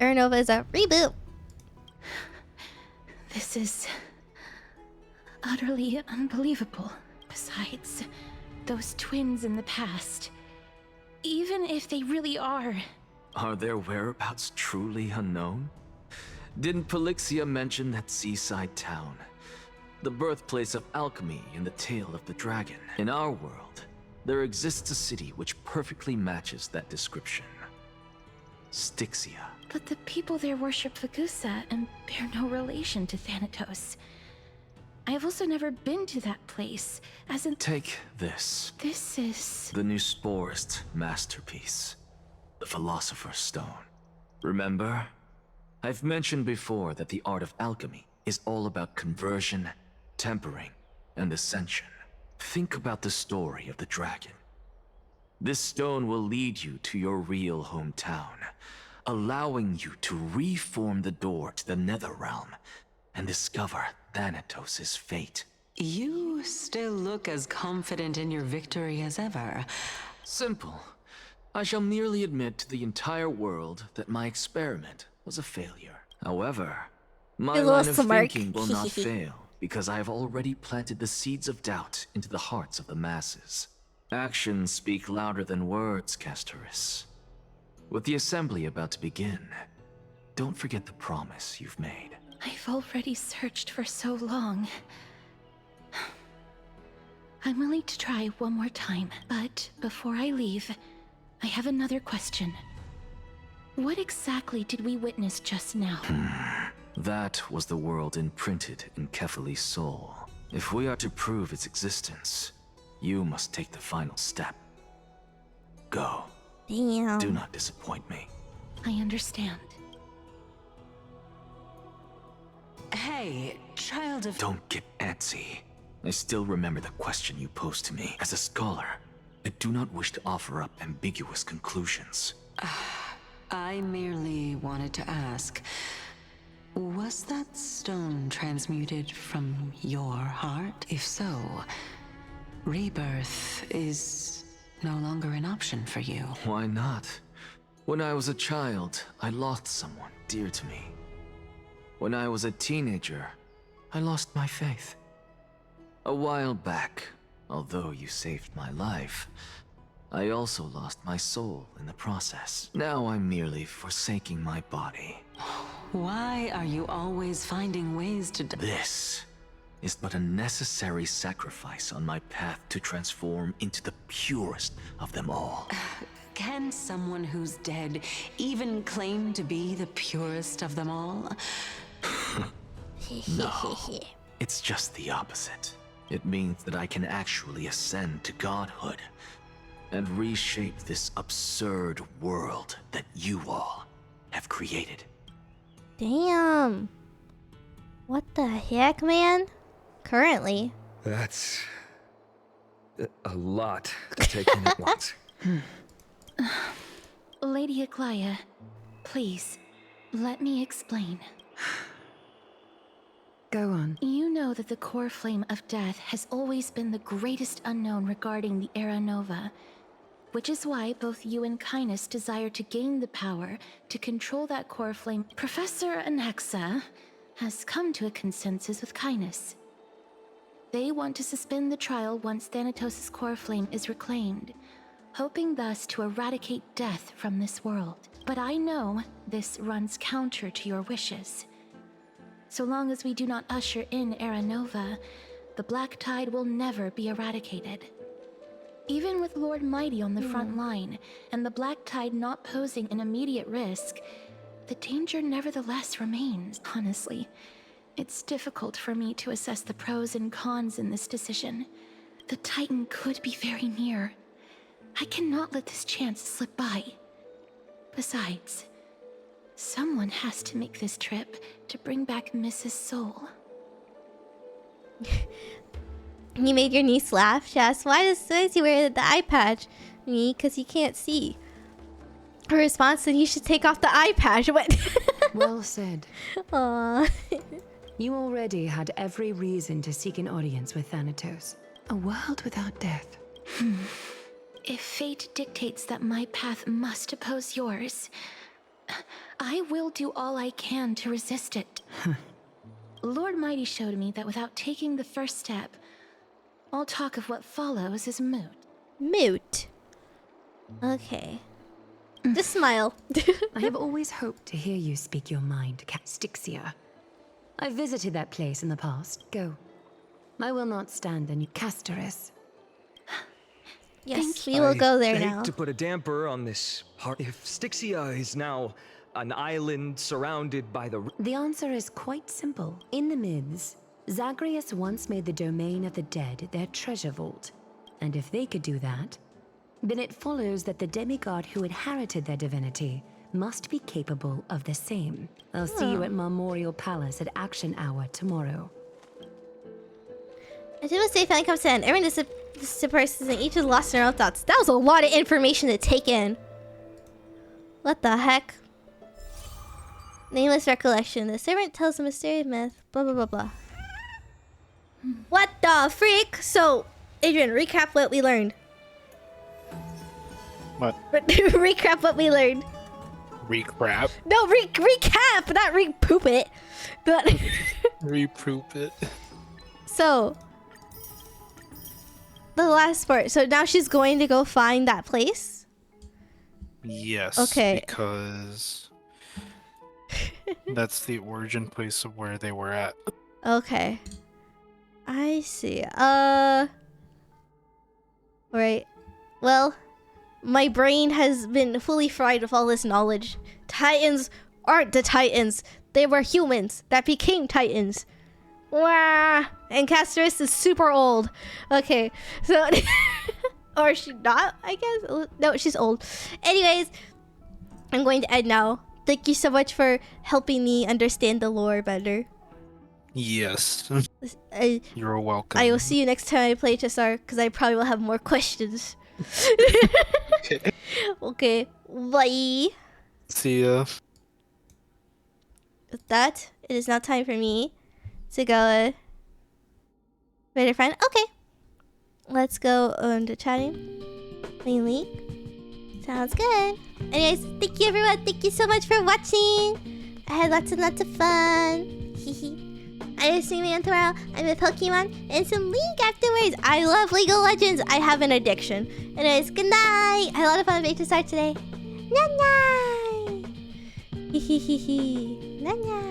Era Nova is a reboot. This is utterly unbelievable. Besides, those twins in the past, even if they really are. Are their whereabouts truly unknown? Didn't Polixia mention that seaside town? The birthplace of alchemy in the tale of the dragon. In our world, there exists a city which perfectly matches that description. Styxia. But the people there worship Vagusa and bear no relation to Thanatos. I have also never been to that place, as in— Take this. This is— The new Sporist masterpiece. The Philosopher's Stone. Remember? I've mentioned before that the art of alchemy is all about conversion, tempering, and ascension. Think about the story of the dragon. This stone will lead you to your real hometown, allowing you to reform the door to the Netherrealm and discover Thanatos' fate. You still look as confident in your victory as ever. Simple. I shall merely admit to the entire world that my experiment was a failure. However, my line of thinking will not fail, because I have already planted the seeds of doubt into the hearts of the masses. Actions speak louder than words, Castoris. With the assembly about to begin, don't forget the promise you've made. I've already searched for so long. I'm willing to try one more time, but before I leave, I have another question. What exactly did we witness just now? That was the world imprinted in Kefali's soul. If we are to prove its existence, you must take the final step. Go. Damn. Do not disappoint me. I understand. Hey, child of— Don't get antsy. I still remember the question you posed to me. As a scholar, I do not wish to offer up ambiguous conclusions. I merely wanted to ask, was that stone transmuted from your heart? If so, rebirth is no longer an option for you. Why not? When I was a child, I lost someone dear to me. When I was a teenager, I lost my faith. A while back, although you saved my life, I also lost my soul in the process. Now I'm merely forsaking my body. Why are you always finding ways to— This is but a necessary sacrifice on my path to transform into the purest of them all. Can someone who's dead even claim to be the purest of them all? No, it's just the opposite. It means that I can actually ascend to godhood and reshape this absurd world that you all have created. Damn. What the heck, man? Currently. That's a lot to take in at once. Lady Aglaya, please, let me explain. Go on. You know that the core flame of death has always been the greatest unknown regarding the Era Nova, which is why both you and Kynes desire to gain the power to control that core flame. Professor Anaxa has come to a consensus with Kynes. They want to suspend the trial once Thanatos' core flame is reclaimed, hoping thus to eradicate death from this world. But I know this runs counter to your wishes. So long as we do not usher in Era Nova, the Black Tide will never be eradicated. Even with Lord Mighty on the front line, and the Black Tide not posing an immediate risk, the danger nevertheless remains. Honestly, it's difficult for me to assess the pros and cons in this decision. The Titan could be very near. I cannot let this chance slip by. Besides, someone has to make this trip to bring back Mrs. Soul. You made your niece laugh. She asked, why does he wear the eye patch? Me, because he can't see. Her response, then you should take off the eye patch. What? Well said. Aww. You already had every reason to seek an audience with Thanatos. A world without death. If fate dictates that my path must oppose yours, I will do all I can to resist it. Lord Mighty showed me that without taking the first step, all talk of what follows is moot. Moot? Okay. Just smile. I have always hoped to hear you speak your mind, Styxia. I visited that place in the past. Go. I will not stand in Castorus. Yes, we will go there I hate now. to put a damper on this heart. If Styxia is now an island surrounded by the... The answer is quite simple. In the myths, Zagreus once made the domain of the dead their treasure vault. And if they could do that, then it follows that the demigod who inherited their divinity must be capable of the same. I'll see you at Memorial Palace at Action Hour tomorrow. I did say finally comes to an end. Everyone disappears and each is lost in their own thoughts. That was a lot of information to take in. What the heck? Nameless recollection. The servant tells a mysterious myth. Blah blah blah blah. What the freak? So, Adrian, recap what we learned. What? Recap what we learned. Recrap? No, recap, not re-poop it. But Repoop it. So, the last part. So now she's going to go find that place? Yes. Okay. Because that's the origin place of where they were at. Okay. I see. Right. Well, my brain has been fully fried with all this knowledge. Titans aren't the Titans. They were humans that became Titans. Wah! And Castorus is super old. Okay, so... or is she not, I guess? No, she's old. Anyways, I'm going to end now. Thank you so much for helping me understand the lore better. Yes. You're welcome. I will see you next time I play HSR, because I probably will have more questions. Okay, bye. See ya. With that, it is now time for me to go ready to find. Okay, let's go to chatting mainly. Sounds good. Anyways, thank you everyone. Thank you so much for watching. I had lots and lots of fun. I will see you again tomorrow. I'm with Pokemon and some League afterwards. I love League of Legends. I have an addiction. Anyways, good night. I had a lot of fun with HSR today. Night night. Night night.